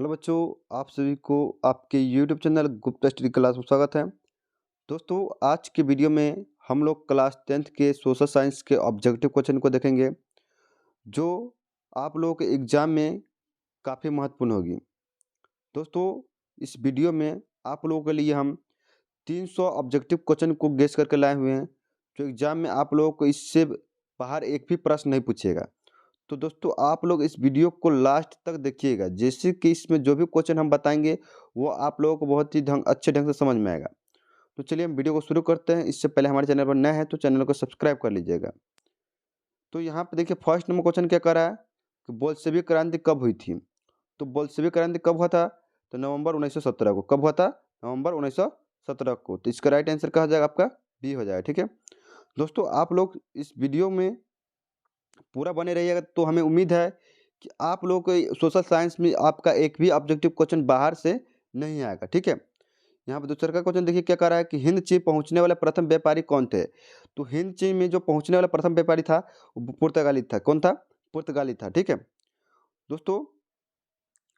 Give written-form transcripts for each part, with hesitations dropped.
Hello बच्चों, आप सभी को आपके YouTube channel Gupta study class में स्वागत है। दोस्तों, आज के वीडियो में हम लोग क्लास 10th के सोशल साइंस के ऑब्जेक्टिव क्वेश्चन को देखेंगे, जो आप लोगों के एग्जाम में काफ़ी महत्वपूर्ण होगी। दोस्तों, इस वीडियो में आप लोगों के लिए हम 300 ऑब्जेक्टिव क्वेश्चन को गेस करके लाए हुए हैं, जो एग्जाम में आप लोगों को इससे बाहर एक भी प्रश्न नहीं पूछेगा। तो दोस्तों, आप लोग इस वीडियो को लास्ट तक देखिएगा, जैसे कि इसमें जो भी क्वेश्चन हम बताएंगे वो आप लोगों को बहुत ही अच्छे ढंग से समझ में आएगा। तो चलिए हम वीडियो को शुरू करते हैं। इससे पहले हमारे चैनल पर नए हैं तो चैनल को सब्सक्राइब कर लीजिएगा। तो यहाँ पे देखिए, फर्स्ट नंबर क्वेश्चन क्या कर रहा है कि बोल्शेविक क्रांति कब हुई थी। तो बोल्शेविक क्रांति कब हुआ था? तो नवंबर 1917 को। कब हुआ था? नवंबर 1917 को। तो इसका राइट आंसर कहा जाएगा, आपका बी हो जाएगा। ठीक है दोस्तों, आप लोग इस वीडियो में पूरा बने रहिएगा, तो हमें उम्मीद है कि आप लोगों को सोशल साइंस में आपका एक भी ऑब्जेक्टिव क्वेश्चन बाहर से नहीं आएगा। ठीक है, यहाँ पे दूसरा का क्वेश्चन देखिए क्या कह रहा है कि हिंद चीन पहुंचने वाले प्रथम व्यापारी कौन थे। तो हिंद चीन में जो पहुंचने वाला प्रथम व्यापारी था वो पुर्तगाली था। कौन था? पुर्तगाली था। ठीक है दोस्तों,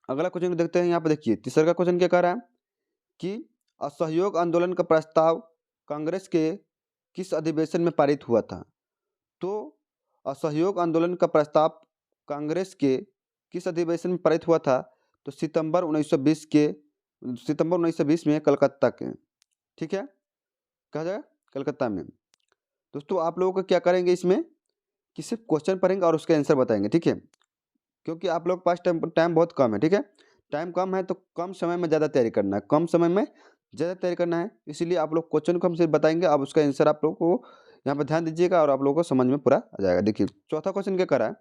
अगला क्वेश्चन देखते हैं। यहाँ पे देखिए, तीसरा का क्वेश्चन क्या कह रहा है कि असहयोग आंदोलन का प्रस्ताव कांग्रेस के किस अधिवेशन में पारित हुआ था। तो असहयोग आंदोलन का प्रस्ताव कांग्रेस के किस अधिवेशन में पारित हुआ था? तो सितंबर 1920 में कलकत्ता के। ठीक है, कहा जाएगा कलकत्ता में। दोस्तों, आप लोगों को क्या करेंगे इसमें कि सिर्फ क्वेश्चन पढ़ेंगे और उसका आंसर बताएंगे। ठीक है, क्योंकि आप लोग के पास टाइम बहुत कम है। ठीक है, टाइम कम है तो कम समय में ज़्यादा तैयारी करना है, कम समय में ज़्यादा तैयारी करना है। इसीलिए आप लोग क्वेश्चन को हम सिर्फ बताएंगे, अब उसका आंसर आप लोग को यहाँ पर ध्यान दीजिएगा और आप लोगों को समझ में पूरा आ जाएगा। देखिए, चौथा क्वेश्चन क्या कर रहा है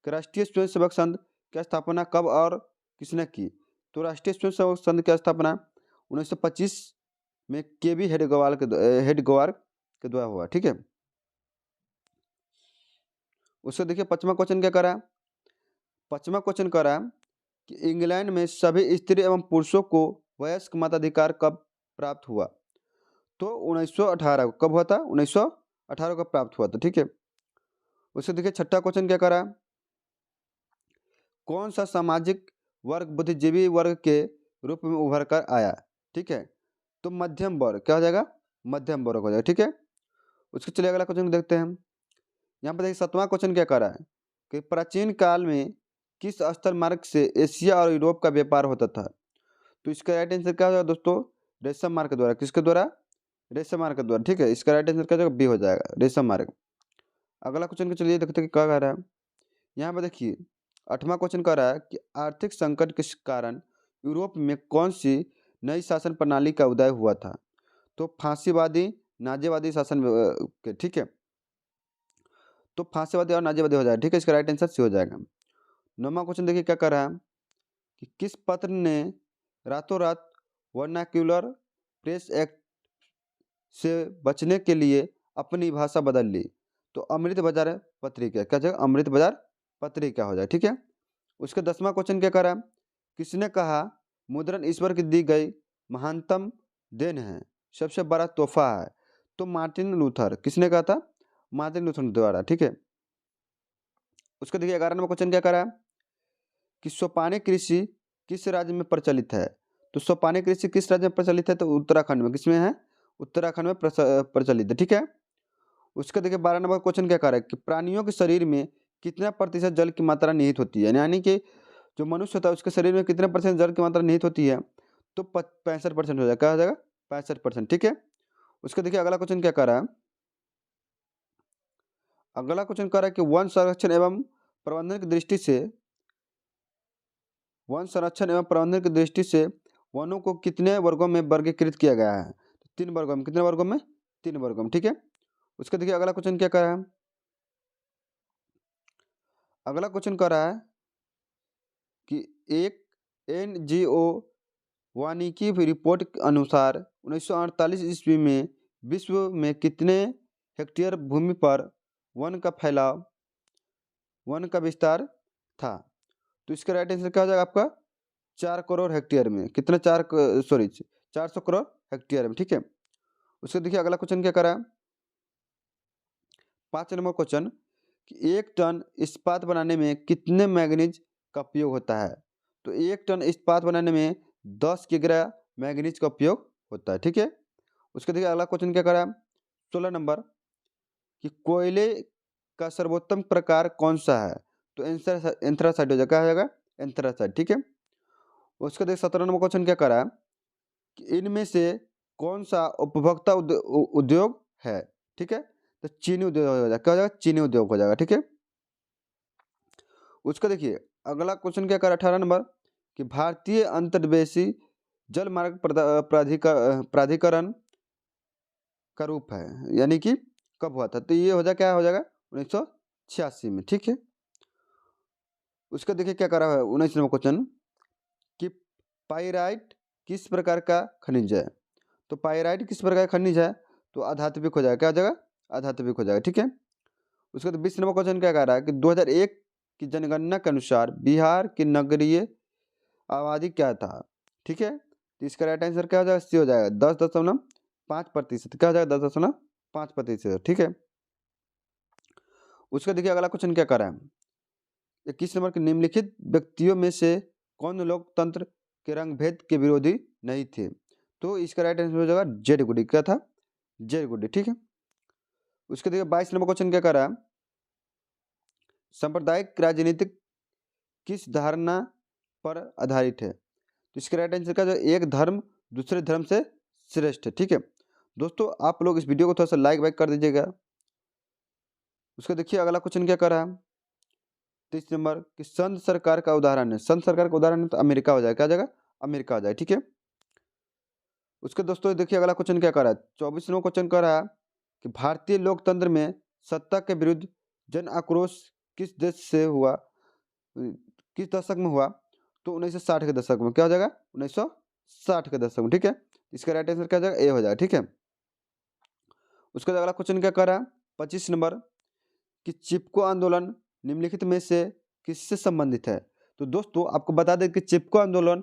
कि राष्ट्रीय स्वयंसेवक संघ की स्थापना कब और किसने की। तो राष्ट्रीय स्वयंसेवक संघ की स्थापना 1925 में केबी हेडगेवार के द्वारा हुआ। ठीक है, उससे देखिए पांचवा क्वेश्चन क्या कर रहा है। पांचवा क्वेश्चन कर रहा है कि इंग्लैंड में सभी स्त्री एवं पुरुषों को वयस्क मताधिकार कब प्राप्त हुआ। तो 1918 को। कब हुआ था? 1918 को प्राप्त हुआ था। ठीक है, उससे देखिए छठा क्वेश्चन क्या कर रहा है, कौन सा सामाजिक वर्ग बुद्धिजीवी वर्ग के रूप में उभर कर आया। ठीक है, तो मध्यम वर्ग क्या हो जाएगा? मध्यम वर्ग हो जाएगा। ठीक है, उसके चलिए अगला क्वेश्चन देखते हैं। यहाँ पर देखिए सातवां क्वेश्चन क्या कर रहा है कि प्राचीन काल में किस स्थल मार्ग से एशिया और यूरोप का व्यापार होता था। तो इसका राइट आंसर क्या होगा दोस्तों? रेशम मार्ग के द्वारा। किसके द्वारा? रेशम मार्ग के द्वारा। ठीक है, इसका राइट आंसर क्या हो जाएगा? बी हो जाएगा, रेशम मार्ग। अगला क्वेश्चन को चलिए देखते हैं कि क्या कह रहा है। यहाँ पर देखिए आठवां क्वेश्चन कह रहा है कि आर्थिक संकट के कारण यूरोप में कौन सी नई शासन प्रणाली का उदय हुआ था। तो फांसीवादी नाजीवादी शासन के। ठीक है, तो फांसीवादी और नाजीवादी हो जाएगा। ठीक है, इसका राइट आंसर सी हो जाएगा। नौवां क्वेश्चन देखिए क्या कर रहा है कि किस पत्र ने रातों रात वर्नाक्यूलर प्रेस एक्ट से बचने के लिए अपनी भाषा बदल ली। तो अमृत बाजार पत्रिका क्या जाएगा? अमृत बाजार पत्रिका हो जाए। ठीक है, उसका 10वां क्वेश्चन क्या कर रहा है, किसने कहा मुद्रण ईश्वर की दी गई महानतम देन है, सबसे बड़ा तोहफा है। तो मार्टिन लूथर। किसने कहा था? मार्टिन लूथर द्वारा। ठीक है, उसका देखिए 11वां क्वेश्चन क्या कर रहा है कि सोपानी कृषि किस राज्य में प्रचलित है। तो सोपानी कृषि किस राज्य में प्रचलित है? तो उत्तराखंड में। किसमें है? उत्तराखंड में प्रचलित है। ठीक है, उसका देखिए 12 नंबर क्वेश्चन क्या कर रहा है कि प्राणियों के शरीर में कितना प्रतिशत जल की मात्रा निहित होती है, यानी कि जो मनुष्य होता है उसके शरीर में कितने परसेंट जल की मात्रा निहित होती है। तो 65% हो जाएगा। क्या हो जाएगा? 65%। ठीक है, उसका देखिए अगला क्वेश्चन क्या कर रहा है। अगला क्वेश्चन कर रहा है कि वन संरक्षण एवं प्रबंधन की दृष्टि से वनों को कितने वर्गों में वर्गीकृत किया गया है। 3 वर्गों में। कितने वर्गों में? 3 वर्गों में। ठीक है, उसका देखिए अगला क्वेश्चन क्या कर रहा है। अगला क्वेश्चन कर रहा है कि एक एनजीओ वानिकी रिपोर्ट के अनुसार 1948 ईस्वी में विश्व में कितने हेक्टेयर भूमि पर वन का फैलाव, वन का विस्तार था। तो इसका राइट आंसर क्या हो जाएगा आपका? 4 करोड़ हेक्टेयर में। कितना? 400 करोड़ हेक्टेयर में। ठीक है, उसके देखिए अगला क्वेश्चन क्या करा है। 5 नंबर क्वेश्चन कि 1 टन इस्पात बनाने में कितने मैंगनीज का उपयोग होता है। तो 1 टन इस्पात बनाने में 10 किग्रा मैंगनीज का उपयोग होता है। ठीक है, उसके देखिए अगला क्वेश्चन क्या करा 16 नंबर कि कोयले का सर्वोत्तम प्रकार कौन सा है? तो एंथ्रासाइट हो जाएगा, क्या हो जाएगा एंथ्रासाइट। ठीक है, उसके देख 17 नंबर क्वेश्चन क्या करा कि इनमें से कौन सा उपभोक्ता उद्योग है? ठीक है, तो चीनी उद्योग हो जाएगा, क्या हो जाएगा चीनी उद्योग हो जाएगा। ठीक है, उसका देखिए अगला क्वेश्चन क्या करा 18 नंबर कि भारतीय अंतर्देशीय जल मार्ग प्राधिकरण का रूप है, यानी कि कब हुआ था? तो ये हो जाएगा क्या हो जाएगा 1986 में। ठीक है, उसका देखिए क्या करा है 19 नंबर क्वेश्चन कि पाइराइट किस प्रकार का खनिज है? तो पाइराइट किस प्रकार का खनिज है? तो आधात्विक हो जाएगा, क्या हो जाएगा आधात्विक हो जाएगा। ठीक है, उसका तो 20 नंबर क्वेश्चन क्या कह रहा है कि 2001 की जनगणना के अनुसार बिहार की नगरीय आबादी क्या था? ठीक है, तो इसका राइट आंसर क्या हो जाएगा सी हो जाएगा 10.5%। क्या हो जाएगा 10.5%। ठीक है, उसका देखिए अगला क्वेश्चन क्या कर रहा है 21 नंबर के निम्नलिखित व्यक्तियों में से कौन लोकतंत्र के रंग भेद के विरोधी नहीं थे? तो इसका राइट आंसर हो जाएगा जेड गुडी। क्या था जेड गुडी। ठीक है, उसके देखिए 22 नंबर क्वेश्चन क्या कर रहा है सांप्रदायिक राजनीतिक किस धारणा पर आधारित है? तो इसका राइट आंसर क्या है एक धर्म दूसरे धर्म से श्रेष्ठ है। ठीक है दोस्तों, आप लोग इस वीडियो को थोड़ा सा लाइक वाइक कर दीजिएगा। उसका देखिए अगला क्वेश्चन क्या कर रहा है 23 नंबर कि संघ सरकार का उदाहरण है। संघ सरकार का उदाहरण है तो अमेरिका हो जाएगा, क्या हो जाएगा अमेरिका हो जाएगा। ठीक है, उसके दोस्तों देखिए अगला क्वेश्चन क्या कर रहा है 24 नंबर क्वेश्चन कर रहा है कि भारतीय लोकतंत्र में सत्ता के विरुद्ध जन आक्रोश किस देश से हुआ, किस दशक में हुआ? तो 1960 के दशक में। क्या हो जाएगा 1960 के दशक में। ठीक है, इसका राइट आंसर क्या हो जाएगा ए हो जाएगा। ठीक है, उसका अगला क्वेश्चन क्या कर रहा है 25 नंबर कि चिपको आंदोलन निम्नलिखित में से किससे संबंधित है? तो दोस्तों आपको बता दें कि चिपको आंदोलन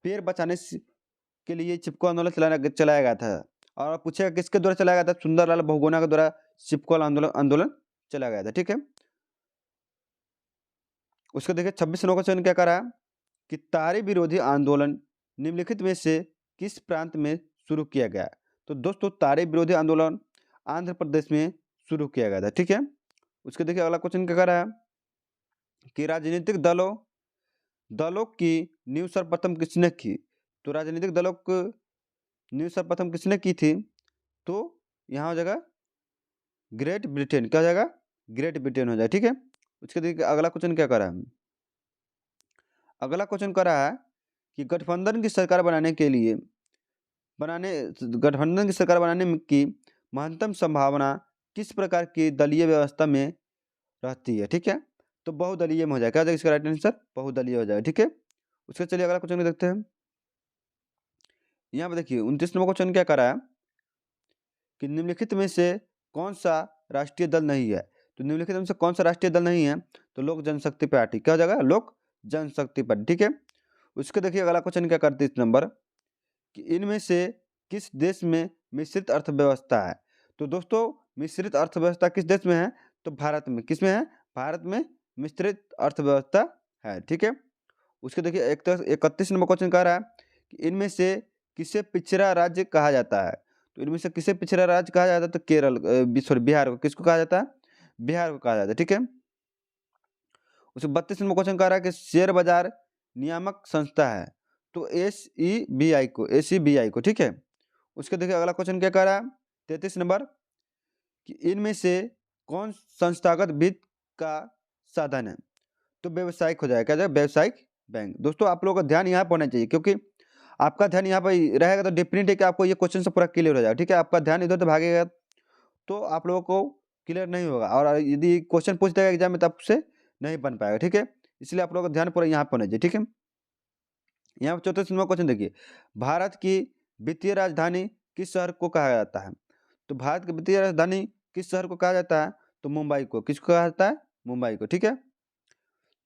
पेड़ बचाने के लिए चिपको आंदोलन चलाया गया था। और पूछेगा किसके द्वारा चलाया गया था? सुंदरलाल बहुगुणा के द्वारा चिपको आंदोलन आंदोलन चलाया गया था। ठीक है, उसके देखिए 26 नंबर क्वेश्चन क्या कर रहा है कि तारे विरोधी आंदोलन निम्नलिखित में से किस प्रांत में शुरू किया गया? तो दोस्तों तारे विरोधी आंदोलन आंध्र प्रदेश में शुरू किया गया था। ठीक है, उसके देखिए अगला क्वेश्चन क्या कर रहा है कि राजनीतिक दलों दलों की नींव सर्वप्रथम किसने की? तो राजनीतिक दलों की नींव सर्वप्रथम किसने की थी? तो यहाँ हो जाएगा ग्रेट ब्रिटेन। क्या हो जाएगा ग्रेट ब्रिटेन हो जाएगा। ठीक है, उसके देखिए अगला क्वेश्चन क्या कर रहा है अगला क्वेश्चन कर रहा है कि गठबंधन की सरकार बनाने की महत्तम संभावना किस प्रकार की दलीय व्यवस्था में रहती है? ठीक है, तो बहुदलीय में हो जाएगा। क्या हो जाएगा इसका राइट आंसर बहुदलीय हो जाएगा। ठीक है, उसके चलिए अगला क्वेश्चन देखते हैं। यहाँ पे देखिए 29 नंबर क्वेश्चन क्या कर रहा है कि निम्नलिखित में से कौन सा राष्ट्रीय दल नहीं है? तो निम्नलिखित में से कौन सा राष्ट्रीय दल नहीं है? तो लोक जनशक्ति पार्टी। क्या हो जाएगा लोक जनशक्ति पार्टी। ठीक है, उसके देखिए अगला क्वेश्चन क्या करते 30 नंबर कि इनमें से किस देश में मिश्रित अर्थव्यवस्था है? तो दोस्तों मिश्रित अर्थव्यवस्था किस देश में है? तो भारत में। किस में है? भारत में मिश्रित अर्थव्यवस्था है। ठीक है, उसके देखिए 31 नंबर क्वेश्चन कह रहा है कि इनमें से किसे पिछड़ा राज्य कहा जाता है? तो इनमें से किसे पिछड़ा राज्य कहा जाता है? तो केरल सॉरी बिहार को। किसको कहा जाता है? बिहार को कहा जाता है। ठीक है, उसके 32 नंबर क्वेश्चन कह रहा है कि शेयर बाजार नियामक संस्था है। तो एस ई बी आई को। ठीक है, उसके देखिए अगला क्वेश्चन क्या कह रहा है 33 नंबर कि इनमें से कौन संस्थागत वित्त का साधन है? तो व्यवसायिक हो जाएगा। क्या जाएगा व्यवसायिक बैंक। दोस्तों आप लोगों का ध्यान यहाँ पर होना चाहिए, क्योंकि आपका ध्यान यहाँ पर रहेगा तो डेफिनेट है कि आपको ये क्वेश्चन से पूरा क्लियर हो जाएगा। ठीक है, आपका ध्यान इधर तो भागेगा तो आप लोगों को क्लियर नहीं होगा, और यदि क्वेश्चन पूछ देगा एग्जाम में तो आपसे नहीं बन पाएगा। ठीक है, इसलिए आप लोगों का ध्यान पूरा यहाँ पर होना चाहिए। ठीक है, यहाँ पर 34 नंबर क्वेश्चन देखिए भारत की वित्तीय राजधानी किस शहर को कहा जाता है? तो भारत की वित्तीय राजधानी किस शहर को कहा जाता है? तो मुंबई को। किसको कहा जाता है? मुंबई को। ठीक है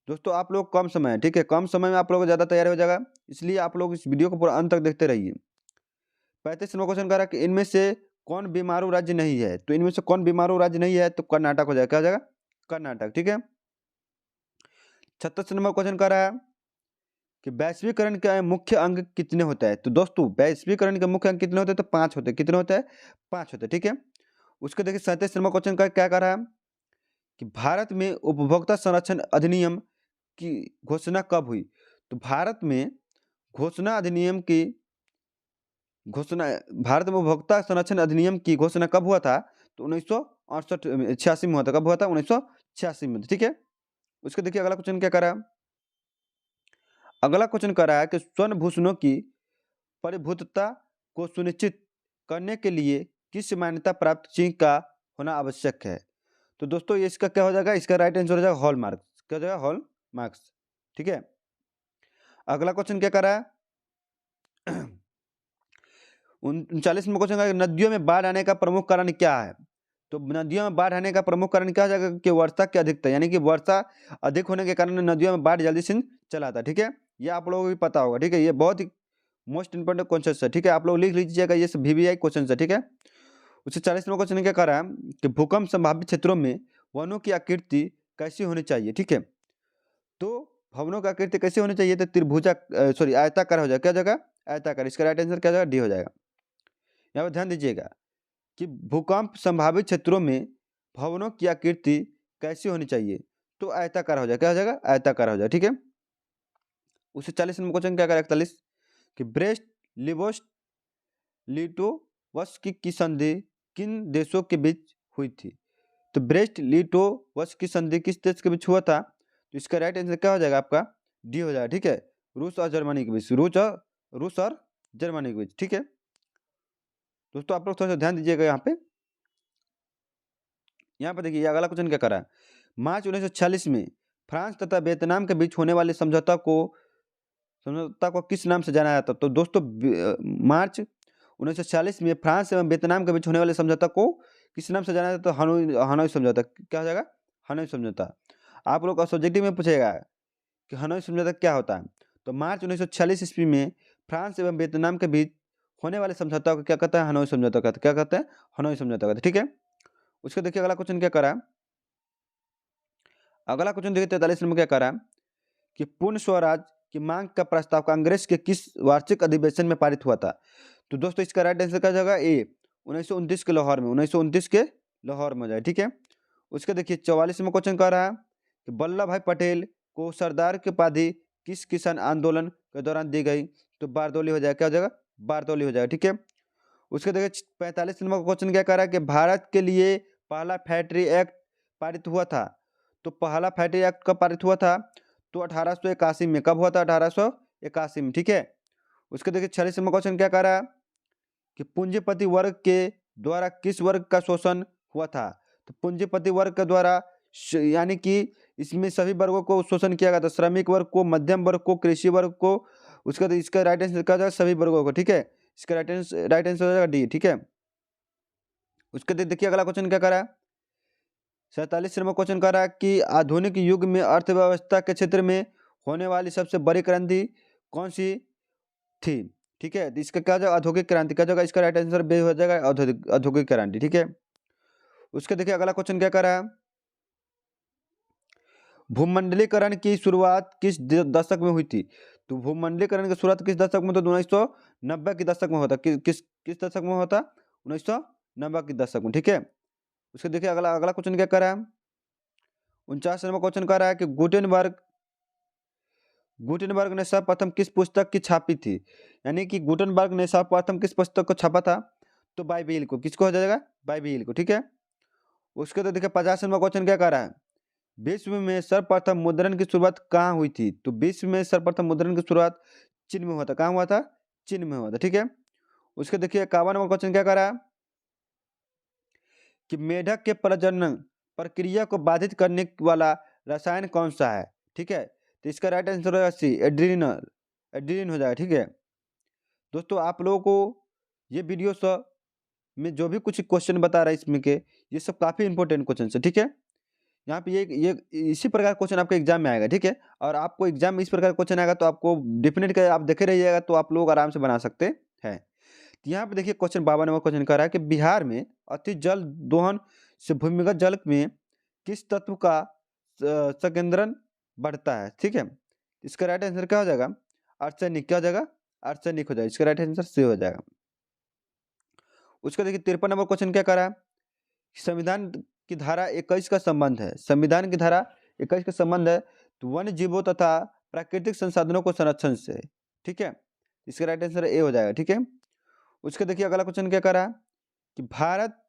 दोस्तों, आप लोग कम समय है, ठीक है, कम समय में आप लोग ज़्यादा तैयार हो जाएगा, इसलिए आप लोग इस वीडियो को पूरा अंत तक देखते रहिए। 35 नंबर क्वेश्चन कह रहा है कि इनमें से कौन बीमारू राज्य नहीं है? तो इनमें से कौन बीमारू राज्य नहीं है? तो कर्नाटक हो जाएगा। क्या हो जाएगा? कर्नाटक। ठीक है, 36 नंबर क्वेश्चन कह रहा है कि वैश्वीकरण के मुख्य अंग कितने होते हैं। तो दोस्तों वैश्वीकरण के मुख्य अंग कितने होते हैं, तो 5 होते हैं। कितने होते हैं, 5 होते हैं, ठीक है। उसके देखिए 37 नंबर क्वेश्चन का क्या कह रहा है कि भारत में उपभोक्ता संरक्षण अधिनियम की घोषणा कब हुई। तो भारत में घोषणा अधिनियम की घोषणा भारत में उपभोक्ता संरक्षण अधिनियम की घोषणा कब हुआ था, तो 1968 में हुआ था। कब हुआ था, 1986 में, ठीक है। उसके देखिए अगला क्वेश्चन क्या कर रहा है, अगला क्वेश्चन कर रहा है कि स्वर्ण भूषणों की परिभूतता को सुनिश्चित करने के लिए किस मान्यता प्राप्त चिन्ह का होना आवश्यक है। तो दोस्तों ये इसका क्या हो जाएगा, इसका राइट आंसर हो जाएगा हॉलमार्क। क्या हो जाएगा, हॉलमार्क्स, ठीक है। अगला क्वेश्चन क्या कर रहा है 39वां क्वेश्चन का, नदियों में बाढ़ आने का प्रमुख कारण क्या है। तो नदियों में बाढ़ आने का प्रमुख कारण क्या हो जाएगा कि वर्षा की अधिकता, यानी कि वर्षा अधिक होने के कारण नदियों में बाढ़ जल्दी से चला आता है, ठीक है। ये आप लोगों को भी पता होगा, ठीक है। ये बहुत ही मोस्ट इंपोर्टेंट क्वेश्चन है, ठीक है। आप लोग लिख लीजिएगा, ये सब VVI क्वेश्चन है, ठीक है। उससे 40वां क्वेश्चन क्या कर रहा है कि भूकंप संभावित क्षेत्रों में वनों की आकृति कैसी होनी चाहिए, ठीक है। तो भवनों की आकृति कैसी होनी चाहिए, तो त्रिभुजा सॉरी आयताकार हो जाएगा। क्या हो जाएगा, आयताकार। इसका राइट आंसर क्या हो जाएगा, डी हो जाएगा। यहाँ पर ध्यान दीजिएगा कि भूकंप संभावित क्षेत्रों में भवनों की आकृति कैसी होनी चाहिए, तो आयताकार हो जाएगा। क्या हो जाएगा, आयताकार हो जाएगा, ठीक है। उससे 40 नंबर क्वेश्चन क्या करेगा 41 कि ब्रेस्ट लिवोस्ट लिटोवस्की की संधि किन देशों के बीच हुई थी। तो ब्रेस्ट लिटोवस्की की संधि किस देश के बीच हुआ था, तो इसका राइट आंसर क्या हो जाएगा, आपका डी हो जाएगा, ठीक है। रूस और जर्मनी के बीच, रूस और जर्मनी के बीच, ठीक है। दोस्तों आप लोग थोड़ा सा ध्यान दीजिएगा यहाँ पे देखिए अगला क्वेश्चन क्या कर रहा है, मार्च 1946 में फ्रांस तथा वियतनाम के बीच होने वाले समझौता को किस नाम से जाना जाता। तो दोस्तों मार्च 1946 में फ्रांस एवं वियतनाम के बीच होने वाले समझौता को किस नाम से जाना जाता, तो हनोई समझौता। क्या हो जाएगा, हनोई समझौता। आप लोग का सब्जेक्टिव में पूछेगा कि हनोई समझौता क्या होता है। तो मार्च 1946 ईस्वी में फ्रांस एवं वियतनाम के बीच होने वाले समझौता को क्या कहता है, हनोई समझौता कहते हैं। क्या कहते हैं, हनोई समझौता कहते हैं, ठीक है। उसके देखिए अगला क्वेश्चन क्या करा, अगला क्वेश्चन देखिए 43 नंबर क्या करा कि पूर्ण स्वराज की मांग का प्रस्ताव कांग्रेस के किस वार्षिक अधिवेशन में पारित हुआ था। तो दोस्तों इसका राइट आंसर क्या जाएगा, ए 1929 के लाहौर में, 1929 के लाहौर में जाए, ठीक है। उसके देखिए 44वां क्वेश्चन कह रहा है कि वल्लभ भाई पटेल को सरदार की उपाधि किस किसान आंदोलन के दौरान दी गई। तो बारदौली हो जाएगा। क्या हो जाएगा, बारदौली हो जाएगा, ठीक है। उसके देखिए 45 नंबर का क्वेश्चन क्या कह रहा है कि भारत के लिए पहला फैक्ट्री एक्ट पारित हुआ था। तो पहला फैक्ट्री एक्ट कब पारित हुआ था, तो 1881 में। कब हुआ था, 1881 में, ठीक है। उसके देखिए 46 नंबर क्वेश्चन क्या कह रहा है कि पूंजीपति वर्ग के द्वारा किस वर्ग का शोषण हुआ था। तो पूंजीपति वर्ग के द्वारा यानी कि इसमें सभी वर्गों को शोषण किया गया था, श्रमिक वर्ग को, मध्यम वर्ग को, कृषि वर्ग को। उसका इसका राइट आंसर क्या जाएगा, सभी वर्गों को, ठीक है। इसका राइट आंसर हो जाएगा डी, ठीक है। उसके देखिए अगला क्वेश्चन क्या कर रहा है 47 नंबर क्वेश्चन कर रहा है कि आधुनिक युग में अर्थव्यवस्था के क्षेत्र में होने वाली सबसे बड़ी क्रांति कौन सी थी, ठीक है। तो इसका क्या जाएगा, औद्योगिक क्रांति। क्या जाएगा, इसका राइट आंसर बे हो जाएगा, औद्योगिक क्रांति, ठीक है। उसके देखिए अगला क्वेश्चन क्या कर रहा है, भूमंडलीकरण की शुरुआत किस दशक में हुई थी। तो भूमंडलीकरण की शुरुआत किस दशक में, तो 1990 के दशक में होता। किस दशक में होता, 1990 के दशक में, ठीक है। उसके देखिए अगला अगला क्वेश्चन क्या कर रहा है 49 नंबर क्वेश्चन कर रहा है कि गुटेनबर्ग ने सर्वप्रथम किस पुस्तक की छापी थी। यानी कि गुटेनबर्ग ने सर्वप्रथम किस पुस्तक को छापा था, तो बाइबिल को। किसको हो जाएगा, बाइबिल को, ठीक है। उसके तो देखिए 50 नंबर क्वेश्चन क्या कर रहा है, विश्व में सर्वप्रथम मुद्रण की शुरुआत कहाँ हुई थी। तो विश्व में सर्वप्रथम मुद्रण की शुरुआत चीन में हुआ था। कहाँ हुआ था, चीन में हुआ था, ठीक है। उसके देखिए 51 नंबर क्वेश्चन क्या कर रहा है कि मेढक के प्रजनन प्रक्रिया को बाधित करने वाला रसायन कौन सा है, ठीक है। तो इसका राइट आंसर होगा सी, एड्रीन हो जाएगा, ठीक है। दोस्तों आप लोगों को ये वीडियो सब में जो भी कुछ क्वेश्चन बता रहा है इसमें के, ये सब काफ़ी इंपॉर्टेंट क्वेश्चन है, ठीक है। यहाँ पे ये इसी प्रकार क्वेश्चन आपके एग्जाम में आएगा, ठीक है। और आपको एग्जाम में इस प्रकार क्वेश्चन आएगा तो आपको डेफिनेट आप देखे रहिएगा, तो आप लोग आराम से बना सकते हैं। तो यहाँ पे देखिए क्वेश्चन 52 नंबर क्वेश्चन कर रहा है कि बिहार में अति जल दोहन से भूमिगत जल में किस तत्व का संकेंद्रण बढ़ता है, ठीक है। इसका राइट आंसर क्या हो जाएगा, आर्सेनिक क्या हो जाएगा, आर्सेनिक हो जाएगा, इसका राइट आंसर सी हो जाएगा। उसका देखिए 53 नंबर क्वेश्चन क्या करा है, संविधान की धारा 21 का संबंध है, संविधान की धारा 21 का संबंध है तो वन्य जीवों तथा प्राकृतिक संसाधनों को संरक्षण से, ठीक है, इसका राइट आंसर ए हो जाएगा, ठीक है। उसका देखिए अगला क्वेश्चन क्या करा कि भारत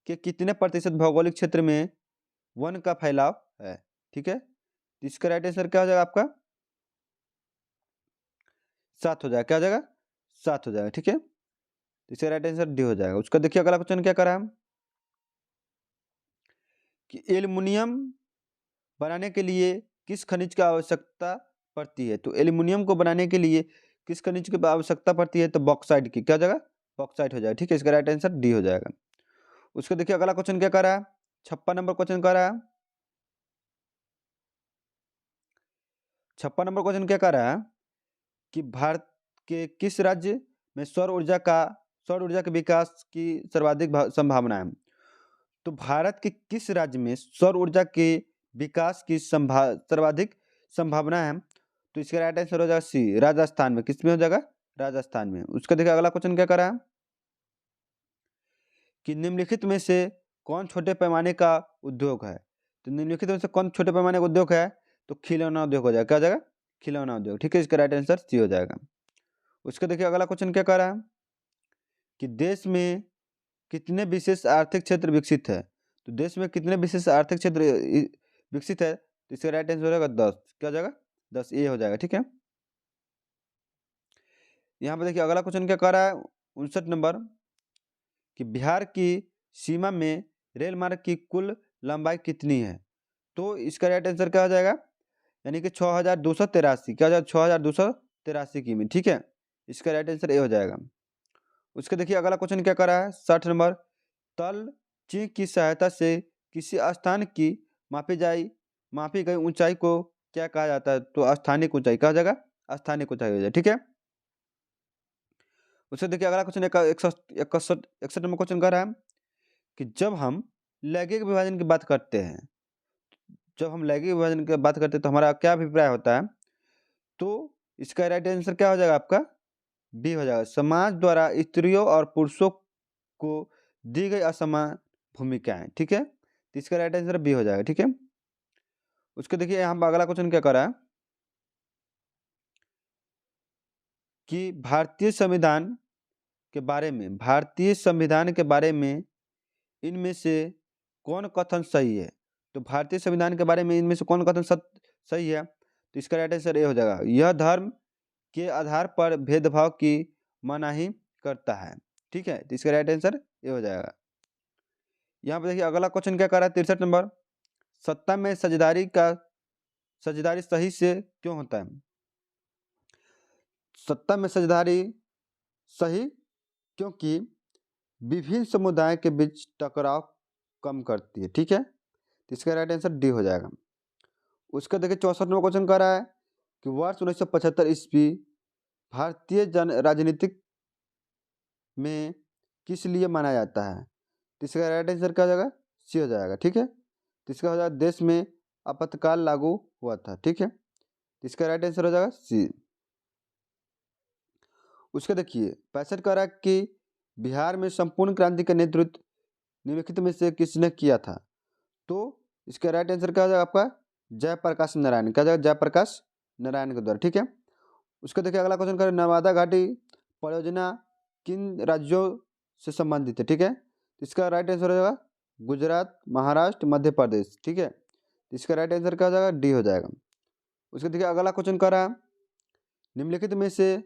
के कितने प्रतिशत भौगोलिक क्षेत्र में वन का फैलाव है, ठीक है, इसका राइट आंसर क्या हो जाएगा आपका 7 हो जाएगा, क्या हो जाएगा 7 हो जाएगा, ठीक है, इसका राइट आंसर डी हो जाएगा। उसका देखिए अगला क्वेश्चन क्या करा कि एल्युमिनियम बनाने के लिए किस खनिज की आवश्यकता पड़ती है, तो एल्युमिनियम को बनाने के लिए किस खनिज की आवश्यकता पड़ती है, तो बॉक्साइट की, क्या हो जाएगा बॉक्साइट हो जाएगा, ठीक है, इसका राइट आंसर डी हो जाएगा। उसको देखिए अगला क्वेश्चन क्या कर रहा है, 56 नंबर क्वेश्चन कर रहा है, 56 नंबर क्वेश्चन क्या कर रहा है कि भारत के किस राज्य में सौर ऊर्जा के विकास की सर्वाधिक संभावना है, तो भारत के किस राज्य में सौर ऊर्जा के विकास की सर्वाधिक संभावना है, तो इसका राइट आंसर हो जाएगा सी, राजस्थान में, किस में हो जाएगा राजस्थान में। उसका देखिए अगला क्वेश्चन क्या करा कि निम्नलिखित में से कौन छोटे पैमाने का उद्योग है, तो निम्नलिखित में से कौन छोटे पैमाने का उद्योग है, तो खिलौना उद्योग हो जाएगा, क्या हो जाएगा खिलौना उद्योग, ठीक है, इसका राइट आंसर सी हो जाएगा। उसका देखिए अगला क्वेश्चन क्या कह रहा है कि देश में कितने विशेष आर्थिक क्षेत्र विकसित है, तो देश में कितने विशेष आर्थिक क्षेत्र विकसित है, तो इसका राइट आंसर हो जाएगा 10, क्या हो जाएगा 10 ए हो जाएगा, ठीक है। यहाँ पर देखिए अगला क्वेश्चन क्या कह रहा है 59 नंबर कि बिहार की सीमा में रेल मार्ग की कुल लंबाई कितनी है, तो इसका राइट आंसर क्या हो जाएगा, यानी कि 6283, क्या हो जाएगा 6283 किमी, ठीक है, इसका राइट आंसर ए हो जाएगा। उसके देखिए अगला क्वेश्चन क्या कर रहा है 60 नंबर, तल चिन्ह की सहायता से किसी स्थान की मापी गई ऊंचाई को क्या कहा जाता है, तो स्थानिक ऊंचाई, कहा जाएगा स्थानिक ऊंचाई हो जाए, ठीक है। उससे देखिए अगला क्वेश्चन 61 नंबर क्वेश्चन कह रहा है कि जब हम लैंगिक विभाजन की बात करते हैं, तो हमारा क्या अभिप्राय होता है, तो इसका राइट आंसर क्या हो जाएगा आपका बी हो जाएगा, समाज द्वारा स्त्रियों और पुरुषों को दी गई असमान भूमिकाएं, ठीक है, तो इसका राइट आंसर बी हो जाएगा, ठीक है। उसके देखिए यहाँ पर अगला क्वेश्चन क्या कर रहा है कि भारतीय संविधान के बारे में इनमें से कौन कथन सही है, तो भारतीय संविधान के बारे में इनमें से कौन कथन सही है, तो इसका राइट आंसर ए हो जाएगा, यह धर्म के आधार पर भेदभाव की मनाही करता है, ठीक है, तो इसका राइट आंसर ए हो जाएगा। यहाँ पर देखिए अगला क्वेश्चन क्या कर रहा है 63 नंबर, सत्ता में साझेदारी सही से क्यों होता है, सत्ता में साझेदारी सही क्योंकि विभिन्न समुदाय के बीच टकराव कम करती है, ठीक है, तो इसका राइट आंसर डी हो जाएगा। उसका देखिए 64 नंबर क्वेश्चन कर रहा है कि वर्ष 1975 ईस्वी भारतीय राजनीतिक में किस लिए माना जाता है, तो इसका राइट आंसर क्या हो जाएगा सी हो जाएगा, ठीक है, तो इसका हो जाएगा देश में आपातकाल लागू हुआ था, ठीक है, तो इसका राइट आंसर हो जाएगा सी। उसका देखिए 65 कह रहा है कि बिहार में संपूर्ण क्रांति का नेतृत्व निम्नलिखित में से किसने किया था, तो इसका राइट आंसर क्या हो जाएगा आपका जयप्रकाश नारायण, क्या हो जाएगा जयप्रकाश नारायण के द्वारा, ठीक है। उसका देखिए अगला क्वेश्चन करें नर्मदा घाटी परियोजना किन राज्यों से संबंधित है, ठीक है, इसका राइट आंसर हो जाएगा गुजरात, महाराष्ट्र, मध्य प्रदेश, ठीक है, इसका राइट आंसर क्या हो जाएगा डी हो जाएगा। उसके देखिए अगला क्वेश्चन कर रहा है निम्नलिखित में से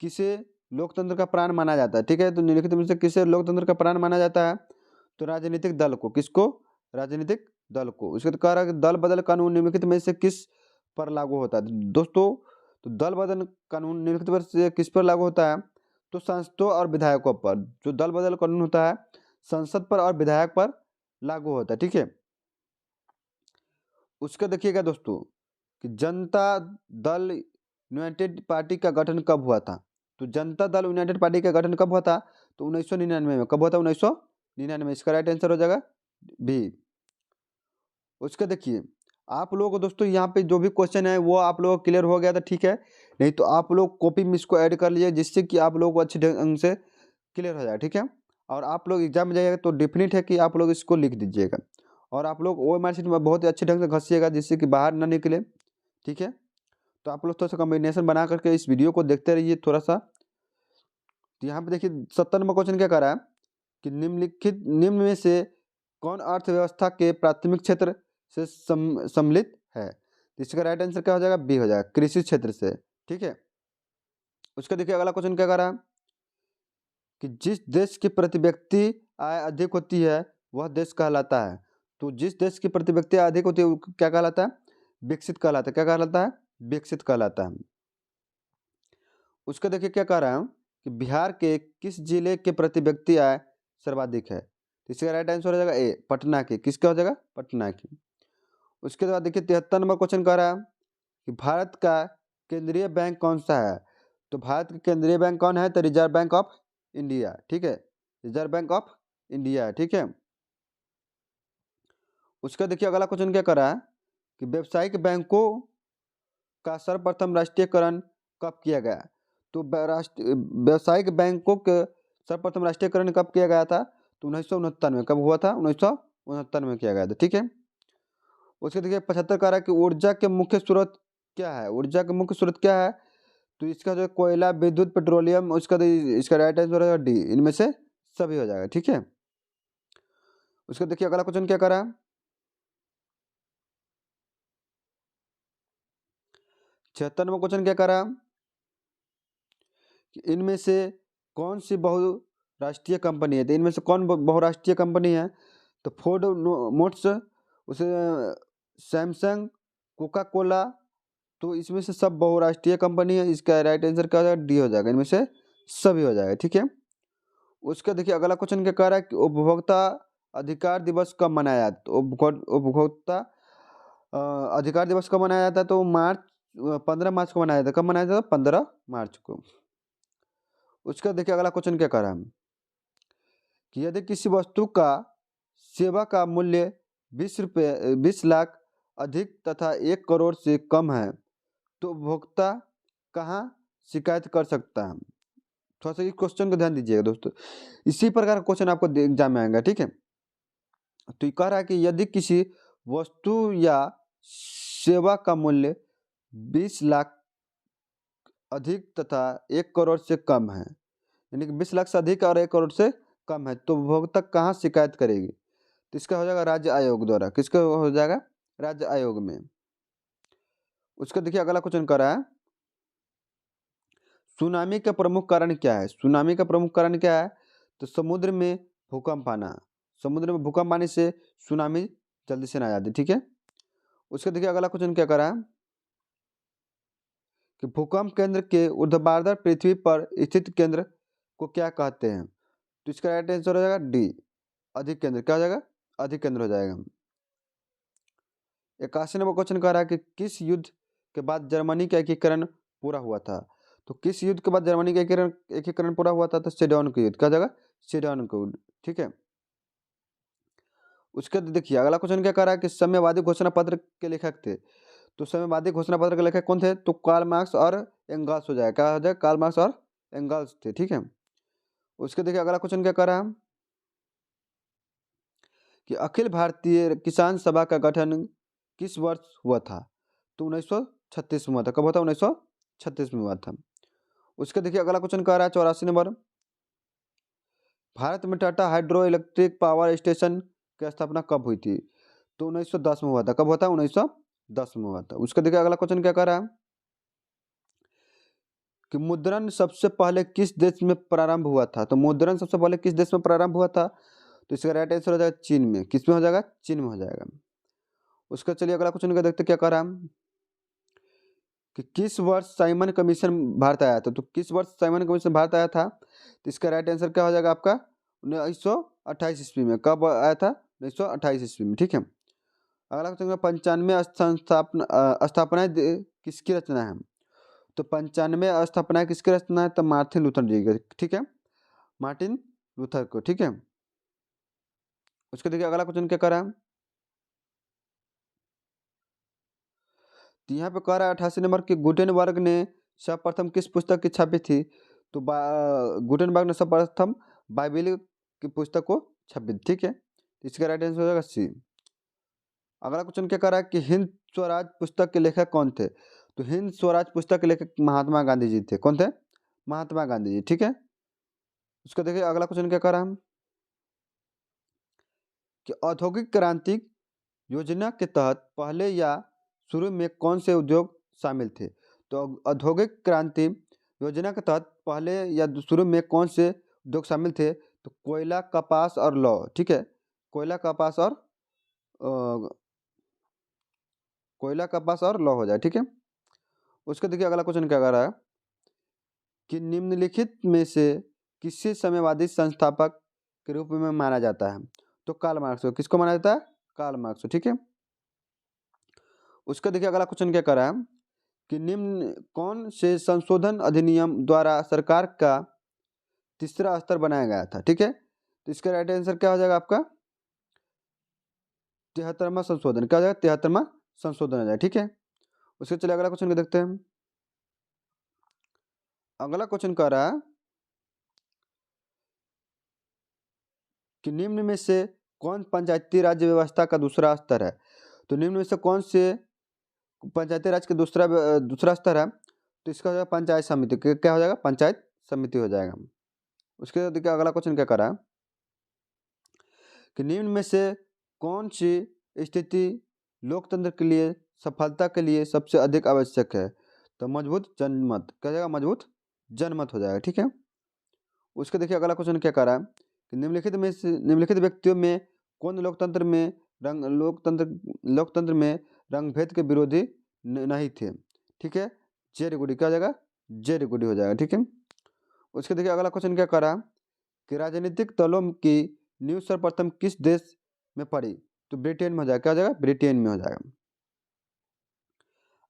किसे लोकतंत्र का प्राण माना जाता है, ठीक है, तो निम्नलिखित में से किसे लोकतंत्र का प्राण माना जाता है, तो राजनीतिक दल को, किसको राजनीतिक दल को। उसके कह रहा है कि दल बदल कानून निम्नलिखित में से किस पर लागू होता है, दोस्तों तो दल बदल कानून निम्नलिखित में से किस पर लागू होता है, तो सांसदों और विधायकों पर, जो दल बदल कानून होता है संसद पर और विधायक पर लागू होता है, ठीक है। उसका देखिएगा दोस्तों कि जनता दल यूनाइटेड पार्टी का गठन कब हुआ था, तो जनता दल यूनाइटेड पार्टी का गठन कब हुआ था, तो 1999 में, कब हुआ था 1999, इसका राइट आंसर हो जाएगा बी। उसका देखिए आप लोगों को दोस्तों यहाँ पे जो भी क्वेश्चन है वो आप लोगों को क्लियर हो गया था, ठीक है। नहीं तो आप लोग कॉपी में इसको ऐड कर लीजिए, जिससे कि आप लोगों को अच्छे ढंग से क्लियर हो जाए, ठीक है। और आप लोग एग्जाम में जाइएगा तो डेफिनेट है कि आप लोग इसको लिख दीजिएगा, और आप लोग OMR शीट में बहुत ही अच्छे ढंग से घसिएगा, जिससे कि बाहर ना निकले, ठीक है। तो आप लोग थोड़ा सा कॉम्बिनेशन बना करके इस वीडियो को देखते रहिए थोड़ा सा। तो यहाँ पे देखिए 70 नंबर क्वेश्चन क्या कर रहा है कि निम्न में से कौन अर्थव्यवस्था के प्राथमिक क्षेत्र से सम्मिलित है। तो इसका राइट आंसर क्या हो जाएगा, बी हो जाएगा, कृषि क्षेत्र से, ठीक है। उसका देखिए अगला क्वेश्चन क्या कर रहा है कि जिस देश की प्रति व्यक्ति आय अधिक होती है वह देश कहलाता है। तो जिस देश की प्रति व्यक्ति आय अधिक होती है वो क्या कहलाता है, विकसित कहलाता है। क्या कहलाता है, विकसित कहलाता है। उसका देखिए क्या कह रहा है कि बिहार के किस जिले के प्रति व्यक्ति आय सर्वाधिक है। तो इसका राइट आंसर हो जाएगा ए, पटना की। किसका हो जाएगा, पटना की। उसके बाद देखिए 73 नंबर क्वेश्चन कह रहा है कि भारत का केंद्रीय बैंक कौन सा है। तो भारत का केंद्रीय बैंक कौन है, तो रिजर्व बैंक ऑफ इंडिया, ठीक है, रिजर्व बैंक ऑफ इंडिया, ठीक है। उसका देखिए अगला क्वेश्चन क्या कर रहा है कि व्यावसायिक बैंकों का सर्वप्रथम राष्ट्रीयकरण कब किया गया। तो व्यावसायिक बैंकों के सर्वप्रथम राष्ट्रीयकरण कब किया गया था, तो 1969 में। कब हुआ था, 1969 में किया गया था, ठीक है। उसके देखिए 75 कह रहा है कि ऊर्जा के मुख्य स्रोत क्या है। ऊर्जा के मुख्य स्रोत क्या है, तो इसका जो कोयला, विद्युत, पेट्रोलियम, उसका इसका राइट आंसर हो जाएगा डी, इनमें से सभी हो जाएगा, ठीक है। उसका देखिए अगला क्वेश्चन क्या कर रहा है, 76 नंबर क्वेश्चन क्या कर रहा है कि इनमें से कौन सी बहुराष्ट्रीय कंपनी है। तो इनमें से कौन बहुराष्ट्रीय कंपनी है, तो फोर्ड मोटर्स, उसे सैमसंग, कोका कोला। तो इसमें से सब बहुराष्ट्रीय कंपनी है। इसका राइट आंसर क्या हो जाएगा, डी हो जाएगा, इनमें से सभी हो जाएगा, ठीक है। उसका देखिए अगला क्वेश्चन क्या कह रहा है कि उपभोक्ता अधिकार दिवस कब मनाया जाता है। तो उपभोक्ता अधिकार दिवस कब मनाया जाता है, तो 15 मार्च को मनाया जाता है। कब मनाया जाता है, 15 मार्च को। उसका देखिए अगला क्वेश्चन क्या कह रहा है कि यदि किसी वस्तु का सेवा का मूल्य 20 लाख अधिक तथा 1 करोड़ से कम है तो उपभोक्ता कहाँ शिकायत कर सकता है। थोड़ा सा इस क्वेश्चन को ध्यान दीजिएगा दोस्तों, इसी प्रकार का क्वेश्चन आपको एग्जाम में आएगा, ठीक है। तो ये कह रहा है कि यदि किसी वस्तु या सेवा का मूल्य 20 लाख अधिक तथा 1 करोड़ से कम है, यानी कि 20 लाख से अधिक और 1 करोड़ से कम है, तो उपभोक्ता कहाँ शिकायत करेगी। तो इसका हो जाएगा राज्य आयोग द्वारा। किसका हो जाएगा, राज्य आयोग में। उसका देखिए अगला क्वेश्चन कर रहा है सुनामी का प्रमुख कारण क्या है। सुनामी का प्रमुख कारण क्या है, तो समुद्र में भूकंप आना। समुद्र में भूकंप आने से सुनामी जल्दी से ना आ जाती, ठीक है। उसका देखिए अगला क्वेश्चन क्या कर रहा है कि भूकंप केंद्र के ऊर्ध्वाधर पृथ्वी पर स्थित केंद्र को क्या कहते हैं। तो इसका राइट आंसर हो जाएगा डी, अधिक केंद्र। क्या हो जाएगा, अधिक केंद्र हो जाएगा। 81 नंबर क्वेश्चन कह रहा है कि किस युद्ध के बाद जर्मनी का एकीकरण पूरा हुआ था। तो किस युद्ध के बाद जर्मनी का एकीकरण पूरा हुआ था, तो सेडोन का युद्ध। क्या जगह, सेडोन का युद्ध, ठीक है। उसके देखिए अगला क्वेश्चन क्या कह रहा है कि साम्यवादी घोषणा पत्र के लेखक थे। तो साम्यवादी घोषणा पत्र के लेखक कौन थे, तो कार्ल मार्क्स और एंगल्स हो जाएगा। क्या हो जाएगा, कार्ल मार्क्स और एंगल्स थे, ठीक है। उसके देखिए अगला क्वेश्चन क्या कह रहा है कि अखिल भारतीय किसान सभा का गठन किस वर्ष हुआ था। तो 1936 में हुआ था। कब हुआ था, 1936 में हुआ था। उसके देखिए अगला क्वेश्चन कह रहा है 84 नंबर, भारत में Tata hydro electric power station की स्थापना कब हुई थी। तो 1910 में हुआ था। कब हुआ था, 1910 में हुआ था। उसके देखिए अगला क्वेश्चन क्या कह रहा है कि मुद्रण सबसे पहले किस देश में प्रारंभ हुआ था। तो मुद्रण सबसे पहले किस देश में प्रारंभ हुआ था, तो इसका राइट आंसर हो जाएगा चीन में। किस में हो जाएगा, चीन में हो जाएगा। उसका चलिए अगला क्वेश्चन का देखते क्या कह रहा है कि किस वर्ष साइमन कमीशन भारत आया था। तो किस वर्ष साइमन कमीशन भारत आया था, तो इसका राइट आंसर क्या हो जाएगा आपका 1928 ईस्वी में। कब आया था, 1928 ईस्वी में, ठीक है। अगला क्वेश्चन 95 स्थापना किसकी रचना है। तो 95 स्थापना किसकी रचना है, तो मार्टिन लूथर जी की, ठीक है, मार्टिन लूथर को, ठीक है। उसके देखिए अगला क्वेश्चन क्या कर रहा है तो यहाँ पे कह रहा है 88 नंबर की गुटेनबर्ग ने सर्वप्रथम किस पुस्तक की छापी थी? तो गुटेनबर्ग ने सर्वप्रथम बाइबिल की पुस्तक को छापी, ठीक है। तो इसका राइट आंसर हो जाएगा सी। अगला क्वेश्चन क्या कर रहा है कि हिंद स्वराज पुस्तक के लेखक कौन थे? तो हिंद स्वराज पुस्तक के लेखक महात्मा गांधी जी थे। कौन थे? महात्मा गांधी जी, ठीक है। उसको देखिए अगला क्वेश्चन क्या कर रहा है हम कि औद्योगिक क्रांति योजना के तहत पहले या शुरू में कौन से उद्योग शामिल थे? तो औद्योगिक क्रांति योजना के तहत पहले या शुरू में कौन से उद्योग शामिल थे? तो कोयला, कपास और लौह, ठीक है। कोयला, कपास और कोयला, कपास और लौह हो जाए, ठीक है। उसके देखिए अगला क्वेश्चन क्या कर रहा है कि निम्नलिखित में से किसी साम्यवादी संस्थापक के रूप में माना जाता है? तो कार्ल मार्क्स को। किसको माना जाता है? कार्ल मार्क्स को, ठीक है। उसका देखिए अगला क्वेश्चन क्या कर रहा है कि निम्न कौन से संशोधन अधिनियम द्वारा सरकार का तीसरा स्तर बनाया गया था? ठीक है। तो इसका राइट आंसर क्या हो जाएगा आपका? 73वां संशोधन। क्या हो जाएगा? 73वां संशोधन हो जाएगा, ठीक है। उसके चलिए अगला क्वेश्चन को देखते हैं। अगला क्वेश्चन कह रहा है कि निम्न में से कौन पंचायती राज्य व्यवस्था का दूसरा स्तर है? तो निम्न में से कौन से पंचायती राज का दूसरा स्तर है? तो इसका हो जाएगा पंचायत समिति। क्या हो जाएगा? पंचायत समिति हो जाएगा। उसके बाद देखिए अगला क्वेश्चन क्या कर रहा है कि निम्न में से कौन सी स्थिति लोकतंत्र के लिए सफलता के लिए सबसे अधिक आवश्यक है? तो मजबूत जनमत। क्या हो जाएगा? मजबूत जनमत हो जाएगा, ठीक है। उसके देखिए अगला क्वेश्चन क्या कर रहा है कि निम्नलिखित व्यक्तियों में कौन लोकतंत्र में रंगभेद के विरोधी नहीं थे? ठीक है। जेरी गुडी। क्या हो जाएगा? जेरी गुडी हो जाएगा, ठीक है। उसके देखिए अगला क्वेश्चन क्या कर रहा है कि राजनीतिक दलों की नींव सर्वप्रथम किस देश में पड़ी? तो ब्रिटेन में हो जाएगा। क्या हो जाएगा? ब्रिटेन में हो जाएगा।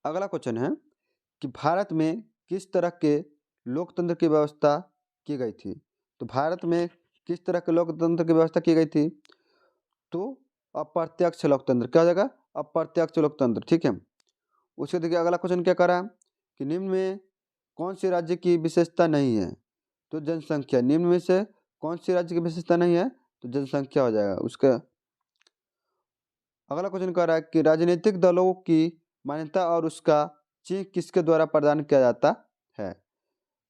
अगला क्वेश्चन है कि भारत में किस तरह के लोकतंत्र की व्यवस्था की गई थी? तो भारत में किस तरह के लोकतंत्र की व्यवस्था की गई थी? तो अप्रत्यक्ष लोकतंत्र। क्या हो जाएगा? अप्रत्यक्ष लोकतंत्र, ठीक है। उसके देखिए अगला क्वेश्चन क्या कर रहा है कि निम्न में कौन सी राज्य की विशेषता नहीं है? तो जनसंख्या। निम्न में से कौन सी राज्य की विशेषता नहीं है? तो जनसंख्या हो जाएगा। उसका अगला क्वेश्चन कह रहा है कि राजनीतिक दलों की मान्यता और उसका चिन्ह किसके द्वारा प्रदान किया जाता है?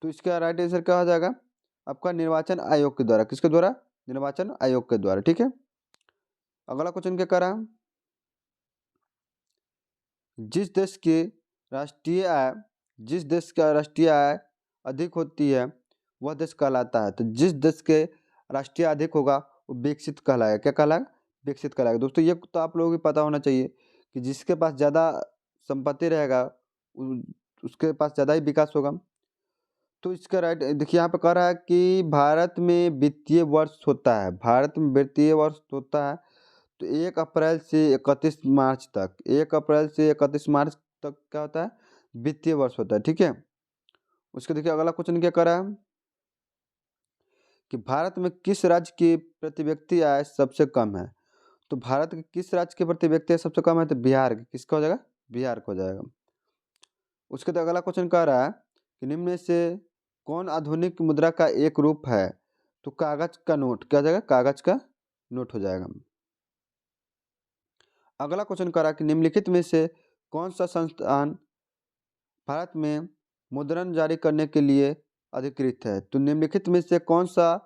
तो इसका राइट आंसर क्या हो जाएगा आपका? निर्वाचन आयोग के द्वारा। किसके द्वारा? निर्वाचन आयोग के द्वारा, ठीक है। अगला क्वेश्चन क्या कर रहा है जिस देश का राष्ट्रीय आय अधिक होती है वह देश कहलाता है। तो जिस देश के राष्ट्रीय आय अधिक होगा वो विकसित कहलाएगा। क्या कहलाएगा? विकसित कहलाएगा। दोस्तों ये तो आप लोगों को पता होना चाहिए कि जिसके पास ज़्यादा संपत्ति रहेगा उसके पास ज़्यादा ही विकास होगा। तो इसका राइट देखिए यहाँ पे कह रहा है कि भारत में वित्तीय वर्ष होता है। भारत में वित्तीय वर्ष होता है तो 1 अप्रैल से 31 मार्च तक। 1 अप्रैल से 31 मार्च तक क्या होता है? वित्तीय वर्ष होता है, ठीक है। उसके देखिए अगला क्वेश्चन क्या कर रहा है कि भारत में किस राज्य की प्रति व्यक्ति आय सबसे कम है? तो भारत के किस राज्य के प्रति व्यक्ति आय सबसे कम है? तो बिहार की। किसका हो जाएगा? बिहार का हो जाएगा। उसके बाद अगला क्वेश्चन कह रहा है कि निम्न में से कौन आधुनिक मुद्रा का एक रूप है? तो कागज का नोट। क्या हो जाएगा? कागज का नोट हो जाएगा। अगला क्वेश्चन कह रहा है कि निम्नलिखित में से कौन सा संस्थान भारत में मुद्रण जारी करने के लिए अधिकृत है? तो निम्नलिखित में से कौन सा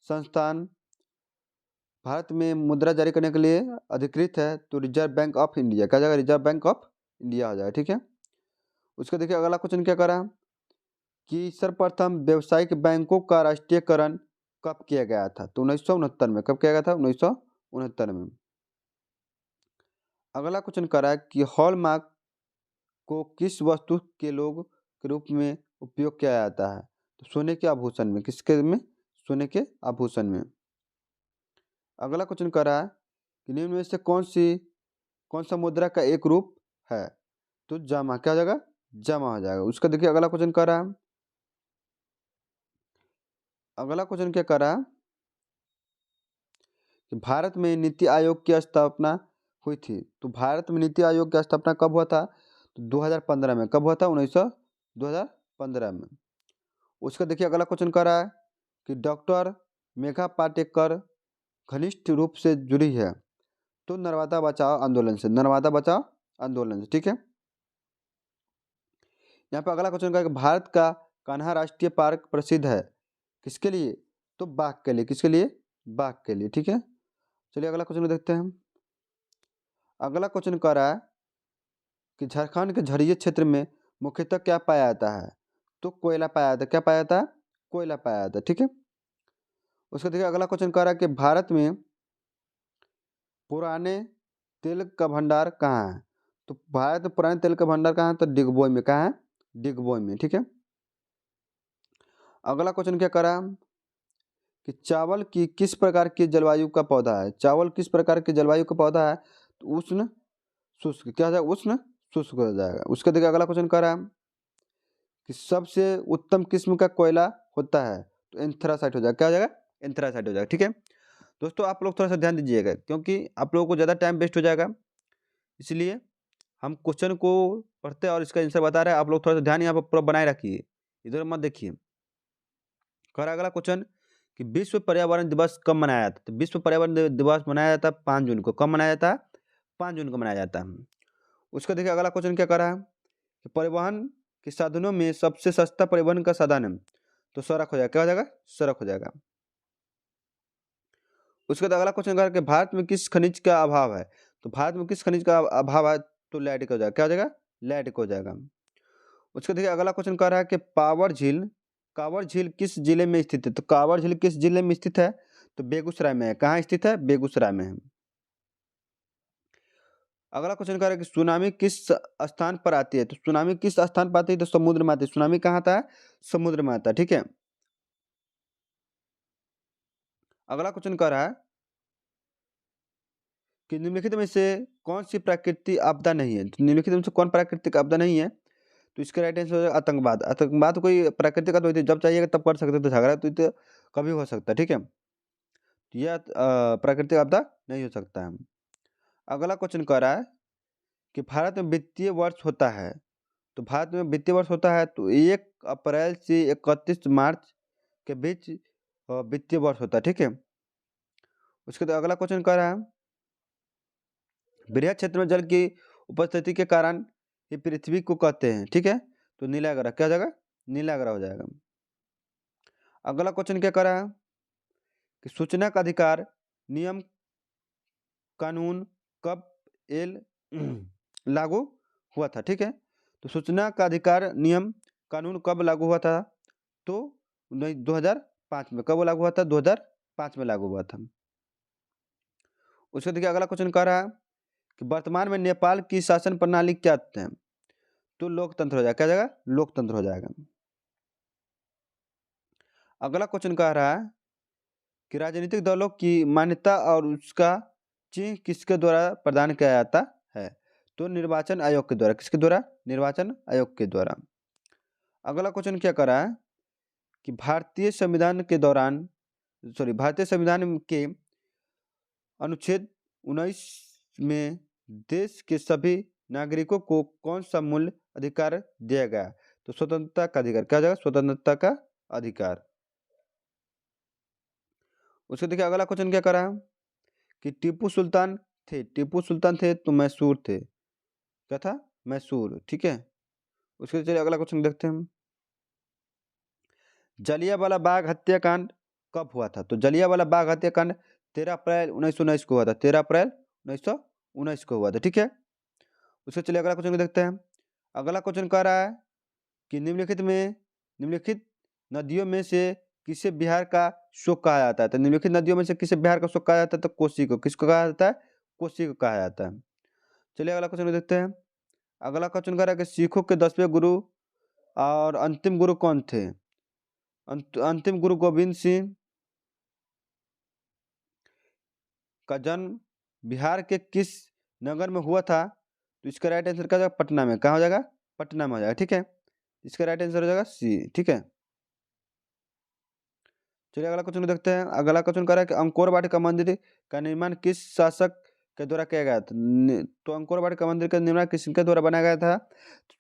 संस्थान भारत में मुद्रा जारी करने के लिए अधिकृत है? तो रिजर्व बैंक ऑफ इंडिया। क्या जाएगा? रिजर्व बैंक ऑफ इंडिया हो जाएगा, ठीक है। उसका देखिए अगला क्वेश्चन क्या कर रहा है कि सर्वप्रथम व्यावसायिक बैंकों का राष्ट्रीयकरण कब किया गया था? तो 1969 में। कब किया गया था? 1969 में। अगला क्वेश्चन कर रहा है कि हॉलमार्क को किस वस्तु के लोग के रूप में उपयोग किया जाता है? तो सोने के आभूषण में। किसके में? सोने के आभूषण में। अगला क्वेश्चन कर रहा है कि निम्न में से कौन सा मुद्रा का एक रूप है? तो जमा। क्या हो जाएगा? जमा हो जाएगा। उसका देखिए अगला क्वेश्चन कर रहा है अगला क्वेश्चन क्या कर रहा है कि भारत में नीति आयोग की स्थापना हुई थी। तो भारत में नीति आयोग की स्थापना कब हुआ था? तो 2015 में। कब हुआ था? 2015 में। उसका देखिए अगला क्वेश्चन कह रहा है कि डॉक्टर मेघा पाटेकर घनिष्ठ रूप से जुड़ी है तो नर्मदा बचाओ आंदोलन से। नर्मदा बचाओ आंदोलन से, ठीक है। यहाँ पे अगला क्वेश्चन का भारत का कान्हा राष्ट्रीय पार्क प्रसिद्ध है किसके लिए? तो बाघ के लिए। किसके लिए? बाघ के लिए, ठीक है। चलिए अगला क्वेश्चन देखते हैं। अगला क्वेश्चन कह रहा है कि झारखंड के झरिये क्षेत्र में मुख्यतः क्या पाया जाता है? तो कोयला पाया जाता है। क्या पाया जाता है? कोयला पाया जाता है, ठीक है। उसका देखिए अगला क्वेश्चन कह रहा है कि भारत में पुराने तेल का भंडार कहाँ है? तो भारत में पुराने तेल का भंडार कहाँ है? तो डिगबोई में। कहाँ है? डिगबोई में, ठीक है। अगला क्वेश्चन क्या करा कि चावल की किस प्रकार की जलवायु का पौधा है? चावल किस प्रकार की जलवायु का पौधा है? तो उष्ण शुष्क। क्या हो जाएगा? उष्ण शुष्क हो जाएगा। उसका देखिए अगला क्वेश्चन कह रहा है कि सबसे उत्तम किस्म का कोयला होता है तो एंथ्रासाइट हो जाएगा। क्या हो जाएगा? एंथ्रासाइट हो जाएगा, ठीक है। दोस्तों आप लोग थोड़ा सा ध्यान दीजिएगा क्योंकि आप लोगों को ज़्यादा टाइम वेस्ट हो जाएगा, इसलिए हम क्वेश्चन को पढ़ते हैं और इसका आंसर बता रहे हैं। आप लोग थोड़ा सा ध्यान यहाँ पर पूरा बनाए रखिए, इधर मत देखिए। कह रहा अगला क्वेश्चन कि विश्व पर्यावरण दिवस कब मनाया जाता है? तो विश्व पर्यावरण दिवस मनाया जाता है 5 जून को। कब मनाया जाता है? 5 जून को मनाया जाता है। उसका देखिए अगला क्वेश्चन क्या कर रहा है कि परिवहन के साधनों में सबसे सस्ता परिवहन का साधन है तो सड़क हो जाएगा। क्या हो जाएगा? सड़क हो जाएगा। उसके बाद अगला क्वेश्चन कर कि भारत में किस खनिज का अभाव है? तो भारत में किस खनिज का अभाव है? तो लैटिक हो जाएगा। क्या हो जाएगा? लैटिक हो जाएगा। उसके देखिए अगला क्वेश्चन कह रहा है कि कांवर झील किस जिले में स्थित है? तो कांवर झील किस जिले में स्थित है? तो बेगूसराय में है। कहाँ स्थित है? बेगूसराय में है। अगला क्वेश्चन कह रहा है कि सुनामी किस स्थान पर आती है? तो सुनामी किस स्थान पर आती है? तो समुद्र में आती है। सुनामी कहाँ आता है? समुद्र में आता है, ठीक है। अगला क्वेश्चन कह रहा है कि निम्नलिखित में से कौन सी प्राकृतिक आपदा नहीं है? तो निम्नलिखित में से कौन प्राकृतिक आपदा नहीं है? तो इसका राइट आंसर हो जाएगा आतंकवाद। आतंकवाद कोई प्राकृतिक आपदा होती है, जब चाहिएगा तब कर सकते, तो झगड़ा तो कभी हो सकता है, ठीक है। तो यह प्राकृतिक आपदा नहीं हो सकता है। अगला क्वेश्चन कह रहा है कि भारत में वित्तीय वर्ष होता है। तो भारत में वित्तीय वर्ष होता है तो 1 अप्रैल से 31 मार्च के बीच वित्तीय वर्ष होता है, ठीक है। उसके बाद अगला क्वेश्चन कह रहा है बृहद क्षेत्र में जल की उपस्थिति के कारण ये पृथ्वी को कहते हैं, ठीक है। तो नीला ग्रह। क्या हो जाएगा? नीला ग्रह हो जाएगा। अगला क्वेश्चन क्या कर रहा है कि सूचना का अधिकार नियम कानून कब एल लागू हुआ था, ठीक है। तो सूचना का अधिकार नियम कानून कब लागू हुआ था? तो 2005 में। कब लागू हुआ था? 2005 में लागू हुआ था। उसके देखिए अगला क्वेश्चन कह रहा है कि वर्तमान में नेपाल की शासन प्रणाली क्या है? तो लोकतंत्र हो जाएगा। क्या जाएगा? लोकतंत्र हो जाएगा। अगला क्वेश्चन कह रहा है कि राजनीतिक दलों की मान्यता और उसका चिन्ह किसके द्वारा प्रदान किया जाता है? तो निर्वाचन आयोग के द्वारा। किसके द्वारा? निर्वाचन आयोग के द्वारा। अगला क्वेश्चन क्या कर रहा है कि भारतीय संविधान के अनुच्छेद 19 में देश के सभी नागरिकों को कौन सा मूल अधिकार दिया गया? तो स्वतंत्रता का अधिकार। क्या हो जाएगा? स्वतंत्रता का अधिकार। उसके देखिए अगला क्वेश्चन क्या करा कि टीपू सुल्तान थे तो मैसूर थे। क्या था? मैसूर, ठीक है। उसके चलिए अगला क्वेश्चन देखते हैं हम। जलियांवाला बाग हत्याकांड कब हुआ था? तो जलियांवाला बाग हत्याकांड 13 अप्रैल 1919 को हुआ था। 13 अप्रैल 1919 को हुआ था, ठीक है। उसके चलिए अगला क्वेश्चन देखते हैं। अगला क्वेश्चन कह रहा है कि निम्नलिखित नदियों में से किसे बिहार का शोक कहा जाता है? तो निम्नलिखित नदियों में से किसे बिहार का शोक कहा जाता है? तो कोसी को। किसको कहा जाता है? कोसी को कहा जाता है। चलिए अगला क्वेश्चन देखते हैं। अगला क्वेश्चन कह रहा है कि सिखों के 10वें गुरु और अंतिम गुरु कौन थे? अंतिम गुरु गोविंद सिंह का जन्म बिहार के किस नगर में हुआ था? तो इसका राइट आंसर क्या हो जाएगा? पटना में। कहाँ हो जाएगा? पटना में हो जाएगा, ठीक है। इसका राइट आंसर हो जाएगा सी, ठीक है। चलिए अगला क्वेश्चन देखते हैं। अगला क्वेश्चन कह रहा है कि अंकोर वाटिका मंदिर का निर्माण किस शासक के द्वारा किया गया था। तो अंकोरवाट का मंदिर का निर्माण किसके द्वारा बनाया गया था?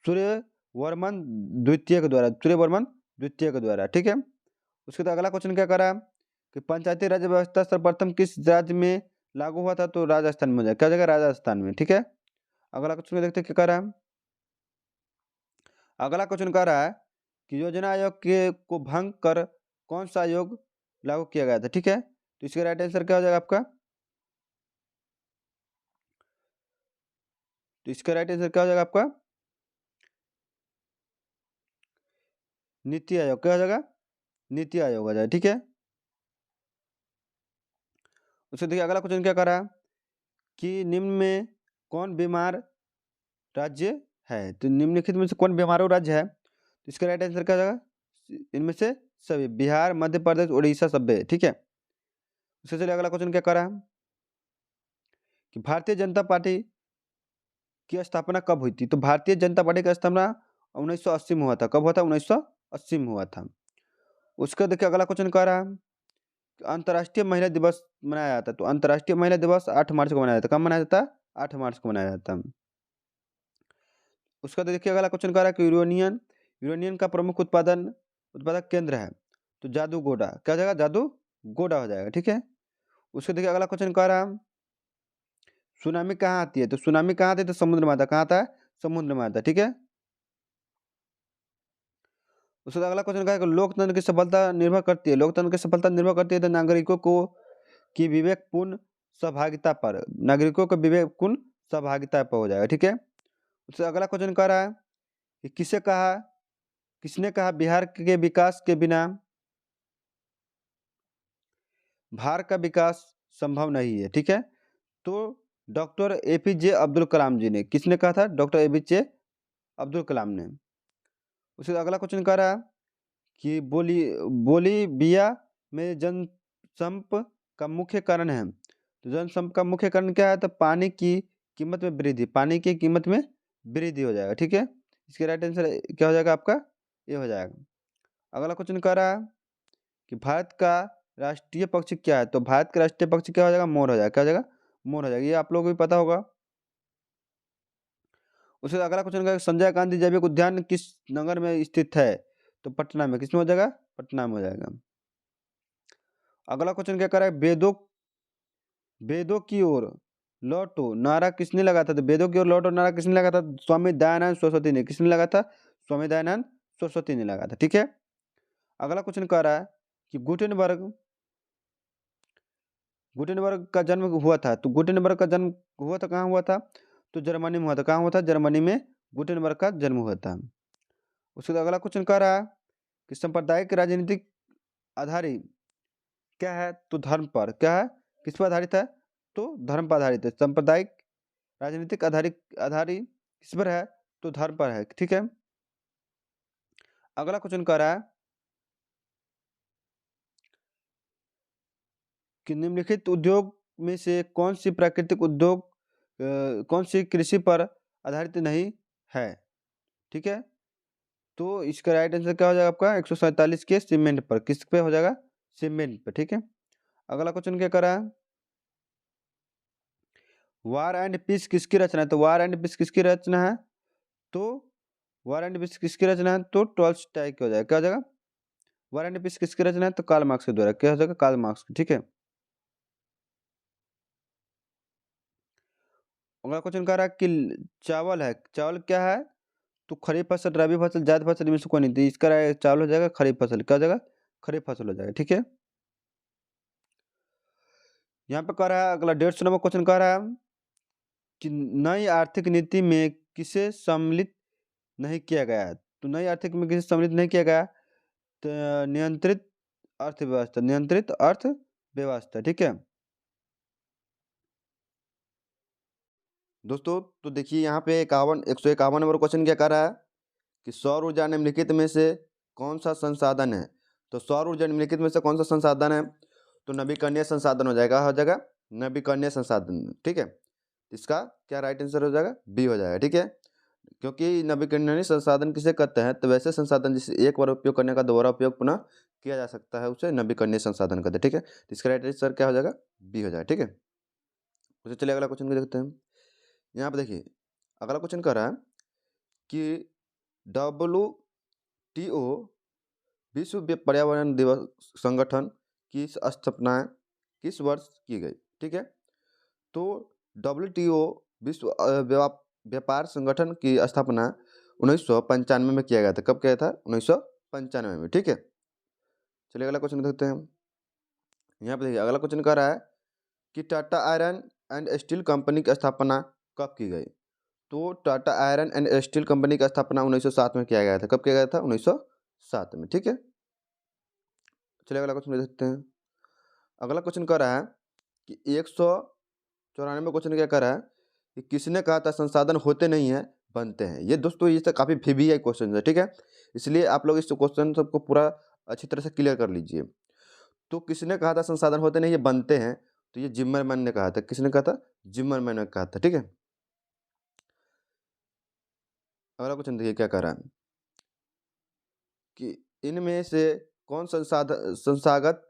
सूर्यवर्मन द्वितीय के द्वारा, सूर्यवर्मन द्वितीय के द्वारा, ठीक है। उसके बाद अगला क्वेश्चन क्या करा कि पंचायती राज व्यवस्था सर्वप्रथम किस राज्य में लागू हुआ था? तो राजस्थान में हो जाएगा, क्या हो जाएगा? राजस्थान में, ठीक है। अगला क्वेश्चन देखते हैं क्या कर रहा है। अगला क्वेश्चन कह रहा है कि योजना आयोग के को भंग कर कौन सा आयोग लागू किया गया था? ठीक है, तो इसका राइट आंसर क्या हो जाएगा आपका? तो इसका राइट आंसर क्या हो जाएगा आपका? नीति आयोग, क्या हो जाएगा? नीति आयोग हो जाएगा, ठीक है। उसके देखिए अगला क्वेश्चन क्या कर रहा है कि निम्न में कौन बीमार राज्य है? तो निम्नलिखित में से कौन बीमारू राज्य है? तो इसका राइट आंसर क्या हो जाएगा? इनमें से सभी, बिहार, मध्य प्रदेश, उड़ीसा सब है, ठीक है। उससे चलिए अगला क्वेश्चन क्या कर रहा है कि भारतीय जनता पार्टी की स्थापना कब हुई थी? तो भारतीय जनता पार्टी की स्थापना 1980 में हुआ था। कब हुआ था? 1980 में हुआ था। उसका देखिए अगला क्वेश्चन कह रहा है कि अंतर्राष्ट्रीय महिला दिवस मनाया जाता है। तो अंतर्राष्ट्रीय महिला दिवस 8 मार्च को मनाया जाता है। कब मनाया जाता है? 8 मार्च को मनाया जाता है। उसका देखिए अगला क्वेश्चन कह रहा है कि यूरेनियम का प्रमुख उत्पादक केंद्र है। तो जादूगोड़ा, क्या हो जाएगा? जादूगोड़ा हो जाएगा, ठीक है। उसके देखिए अगला क्वेश्चन कह रहा है सुनामी कहाँ आती है? तो सुनामी कहाँ आती है? तो समुद्र में आता है। कहाँ आता है? समुद्र में आता है, ठीक है। उसके बाद अगला क्वेश्चन कहा है कि लोकतंत्र की सफलता निर्भर करती है, लोकतंत्र की सफलता निर्भर करती है तो नागरिकों को की विवेकपूर्ण सहभागिता पर, नागरिकों को विवेकपूर्ण सहभागिता पर हो जाएगा, ठीक है। उससे अगला क्वेश्चन कह रहा है कि किसने कहा बिहार के विकास के बिना भारत का विकास संभव नहीं है, ठीक है। तो डॉक्टर एपीजे अब्दुल कलाम जी ने, किसने कहा था? डॉक्टर एपीजे अब्दुल कलाम ने। उसके अगला क्वेश्चन कह रहा है कि बोलीविया में जनसंप का मुख्य कारण है। तो जनसंप का मुख्य कारण क्या है? तो पानी की कीमत में वृद्धि, पानी की कीमत में वृद्धि हो जाएगा, ठीक है। इसके राइट आंसर क्या हो जाएगा आपका? ये हो जाएगा। अगला क्वेश्चन कह रहा है कि भारत का राष्ट्रीय पक्षी क्या है? तो भारत का राष्ट्रीय पक्षी क्या हो जाएगा? मोर हो जाएगा, क्या हो जाएगा? मोर हो जाएगा, ये आप लोगों को भी पता होगा। उसके बाद अगला क्वेश्चन का संजय गांधी जैविक उद्यान किस नगर में स्थित है? तो पटना में, किसमें हो जाएगा? पटना में हो जाएगा। अगला क्वेश्चन क्या कर रहा है वेदों की ओर लौटो नारा किसने लगा था? तो वेदों की ओर लौटो नारा किसने लगा था? स्वामी दयानंद सरस्वती ने। किसने लगा था? स्वामी दयानंद सरस्वती ने लगा था, ठीक है। अगला क्वेश्चन कह रहा है कि गुटेनबर्ग का जन्म हुआ था। तो गुटेनबर्ग का जन्म हुआ था, कहाँ हुआ था? तो जर्मनी में हुआ था। कहाँ हुआ था? जर्मनी में गुटेनबर्ग का जन्म हुआ था। उसके बाद अगला क्वेश्चन कह रहा है कि सांप्रदायिक राजनीतिक आधारित क्या है? तो धर्म पर, क्या है? किस पर आधारित है? तो धर्म पर आधारित है। सांप्रदायिक राजनीतिक आधारित किस पर है? तो धर्म पर है, ठीक है। अगला क्वेश्चन कह रहा है कि निम्नलिखित उद्योग में से कौन सी प्राकृतिक उद्योग कौन सी कृषि पर आधारित नहीं है, ठीक है। तो इसका राइट आंसर क्या हो जाएगा आपका? 147 के सीमेंट पर, किस पे हो जाएगा? सीमेंट पे, ठीक है। अगला क्वेश्चन क्या कर रहा है वार एंड पीस किसकी रचना है? तो वार एंड पीस किसकी रचना है? तो वार एंड पीस किसकी रचना है? तो टॉल्स्टॉय की हो जाएगा, क्या हो जाएगा? वार एंड पीस किसकी रचना है? तो कार्ल मार्क्स के द्वारा, क्या हो जाएगा? कार्ल मार्क्स की, ठीक है। अगला क्वेश्चन कह रहा है कि चावल है, चावल क्या है? तो खरीफ फसल, रबी फसल, जायद फसल में से कोई नहीं थी। इसका चावल हो जाएगा खरीफ फसल, क्या हो जाएगा? खरीफ फसल हो जाएगा, ठीक है। यहाँ पे कह रहा है अगला 150 नंबर क्वेश्चन कह रहा है कि नई आर्थिक नीति में किसे सम्मिलित नहीं किया गया है? तो नई आर्थिक में किसे सम्मिलित नहीं किया गया? तो नियंत्रित अर्थव्यवस्था, ठीक है। दोस्तों तो देखिए यहाँ पे 151 नंबर क्वेश्चन क्या कर रहा है कि सौर ऊर्जा निम्नलिखित में से कौन सा संसाधन है? तो सौर ऊर्जा निम्नलिखित में से कौन सा संसाधन है? तो नवीकरणीय संसाधन हो जाएगा नवीकरणीय संसाधन, ठीक है। इसका क्या राइट आंसर हो जाएगा? बी हो जाएगा, ठीक है। क्योंकि नवीकरणीय संसाधन किसे कहते हैं? तो वैसे संसाधन जिसे एक बार उपयोग करने का दोबारा उपयोग पुनः किया जा सकता है उसे नवीकरणीय संसाधन कहते हैं, ठीक है। तो इसका राइट आंसर क्या हो जाएगा? बी हो जाएगा, ठीक है। उससे चलिए अगला क्वेश्चन को देखते हैं। यहाँ पे देखिए अगला क्वेश्चन कह रहा है कि WTO विश्व पर्यावरण दिवस संगठन की स्थापना किस वर्ष की गई? ठीक है, तो WTO विश्व व्यापार संगठन की स्थापना 1995 में किया गया था। कब किया था? 1995 में। ठीक है, चलिए अगला क्वेश्चन देखते हैं। यहाँ पे देखिए अगला क्वेश्चन कह रहा है कि Tata iron and steel company की स्थापना कब की गई? तो Tata iron and steel company की स्थापना 1907 में किया गया था। कब किया गया था? 1907 में। ठीक है, चलिए अगला क्वेश्चन देखते हैं। अगला क्वेश्चन कह रहा है कि 194 क्वेश्चन क्या कह रहा है कि किसने कहा था संसाधन होते नहीं है बनते हैं? ये दोस्तों ये तो काफ़ी VVI क्वेश्चन है। ठीक है, इसलिए आप लोग इस क्वेश्चन सबको पूरा अच्छी तरह से क्लियर कर लीजिए। तो किसने कहा था संसाधन होते नहीं ये बनते हैं? तो ये जिम्मरमैन ने कहा था। किसने कहा था? जिम्मरमैन ने कहा था। ठीक है, अगला क्वेश्चन देखिए क्या कह रहा है कि इनमें से कौन संस्थागत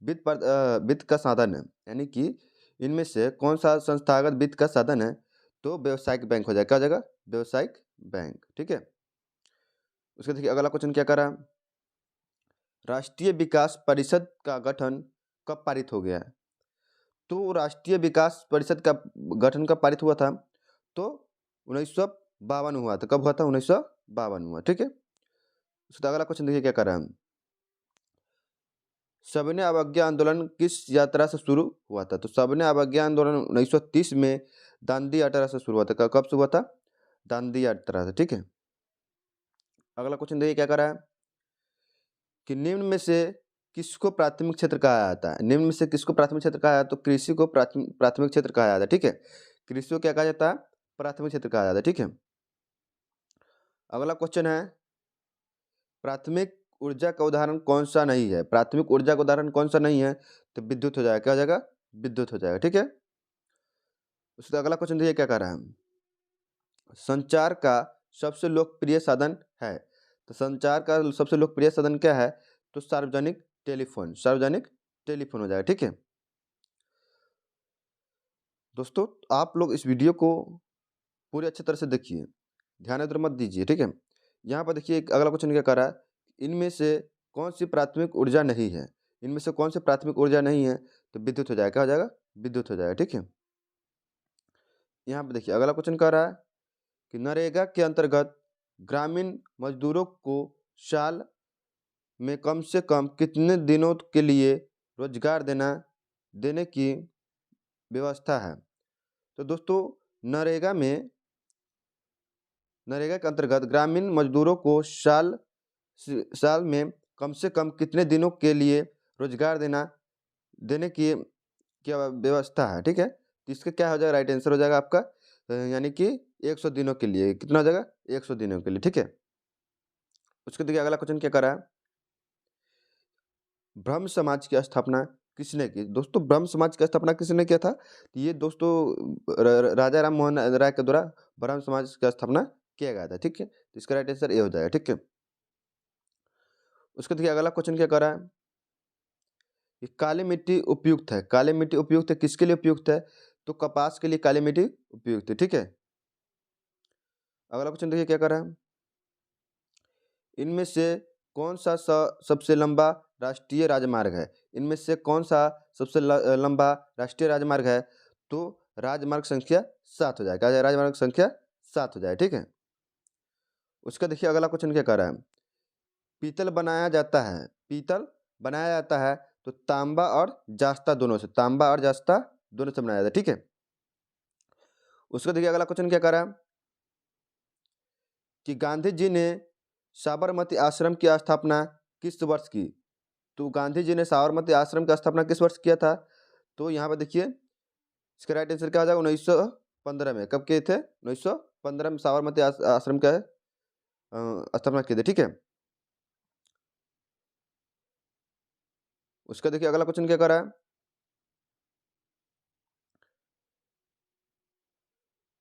वित्त का साधन है? यानी कि इनमें से कौन सा संस्थागत वित्त का साधन है? तो व्यवसायिक बैंक हो जाएगा। क्या हो जाएगा? व्यवसायिक बैंक। ठीक है, उसके देखिए अगला क्वेश्चन क्या कर रहा है, राष्ट्रीय विकास परिषद का गठन कब पारित हो गया है? तो राष्ट्रीय विकास परिषद का गठन कब पारित हुआ था? तो 1952 हुआ था। कब हुआ था? 1952 हुआ। ठीक है, उसका अगला क्वेश्चन देखिए क्या कर रहा है, सविनय अवज्ञा आंदोलन किस यात्रा से शुरू हुआ था? तो सविनय अवज्ञा आंदोलन 1930 में दांडी यात्रा से शुरू हुआ था। कब शुरू हुआ था? दांडी यात्रा से। ठीक है, अगला क्वेश्चन देखिए क्या कर रहा है कि निम्न में से किसको प्राथमिक क्षेत्र कहा जाता है? निम्न में से किसको प्राथमिक क्षेत्र कहा जाता है? तो कृषि को प्राथमिक क्षेत्र कहा जाता है। ठीक है, कृषि को क्या कहा जाता है? प्राथमिक क्षेत्र कहा जाता है। ठीक है, अगला क्वेश्चन है प्राथमिक ऊर्जा का उदाहरण कौन सा नहीं है? प्राथमिक ऊर्जा का उदाहरण कौन सा नहीं है? तो विद्युत हो जाएगा। क्या हो जाएगा? विद्युत हो जाएगा। ठीक है, उसका अगला क्वेश्चन देखिए क्या कह रहा है, संचार का सबसे लोकप्रिय साधन है? तो संचार का सबसे लोकप्रिय साधन क्या है? तो सार्वजनिक टेलीफोन। सार्वजनिक टेलीफोन हो जाएगा। ठीक है दोस्तों, आप लोग इस वीडियो को पूरी अच्छी तरह से देखिए, ध्यान इधर मत दीजिए। ठीक है, यहाँ पर देखिए अगला क्वेश्चन क्या कर रहा है, इनमें से कौन सी प्राथमिक ऊर्जा नहीं है? इनमें से कौन सी प्राथमिक ऊर्जा नहीं है? तो विद्युत हो जाएगा। क्या हो जाएगा? विद्युत हो जाएगा। ठीक है, यहाँ पे देखिए अगला क्वेश्चन कह रहा है कि नरेगा के अंतर्गत ग्रामीण मजदूरों को साल में कम से कम कितने दिनों के लिए रोजगार देने की व्यवस्था है? तो दोस्तों नरेगा के अंतर्गत ग्रामीण मजदूरों को साल में कम से कम कितने दिनों के लिए रोजगार देने की क्या व्यवस्था है? ठीक है, तो इसका क्या हो जाएगा? राइट आंसर हो जाएगा आपका यानी कि 100 दिनों के लिए। कितना हो जाएगा? 100 दिनों के लिए। ठीक है, उसके देखिए अगला क्वेश्चन क्या कर रहा है, ब्रह्म समाज की स्थापना किसने की? दोस्तों ब्रह्म समाज की स्थापना किसने किया था? तो ये दोस्तों राजा राम मोहन राय के द्वारा ब्रह्म समाज की स्थापना किया गया था। ठीक है, तो इसका राइट आंसर ये हो जाएगा। ठीक है, उसके देखिए अगला क्वेश्चन क्या कर रहा है कि काली मिट्टी उपयुक्त है? काली मिट्टी उपयुक्त है किसके लिए उपयुक्त है? तो कपास के लिए काली मिट्टी उपयुक्त है। ठीक है, अगला क्वेश्चन देखिए क्या कर रहा है, इनमें से कौन सा सबसे लंबा राष्ट्रीय राजमार्ग है? इनमें से कौन सा सबसे लंबा राष्ट्रीय राजमार्ग है? तो राजमार्ग संख्या 7 हो जाएगा। राजमार्ग संख्या 7 हो जाएगा। ठीक है, उसका देखिए अगला क्वेश्चन क्या कर रहा है, पीतल बनाया जाता है तो तांबा और जास्ता दोनों से, तांबा और जास्ता दोनों से बनाया जाता है। ठीक है, उसका देखिए अगला क्वेश्चन क्या कर रहा है कि गांधी जी ने साबरमती आश्रम की स्थापना किस वर्ष की? तो गांधी जी ने साबरमती आश्रम की स्थापना किस वर्ष किया था? तो यहाँ पर देखिए इसका राइट आंसर क्या हो जाएगा? 1915 में। कब किए थे? 1915 में साबरमती आश्रम का स्थापना किए थे। ठीक है, उसका देखिए अगला क्वेश्चन क्या कर रहा है,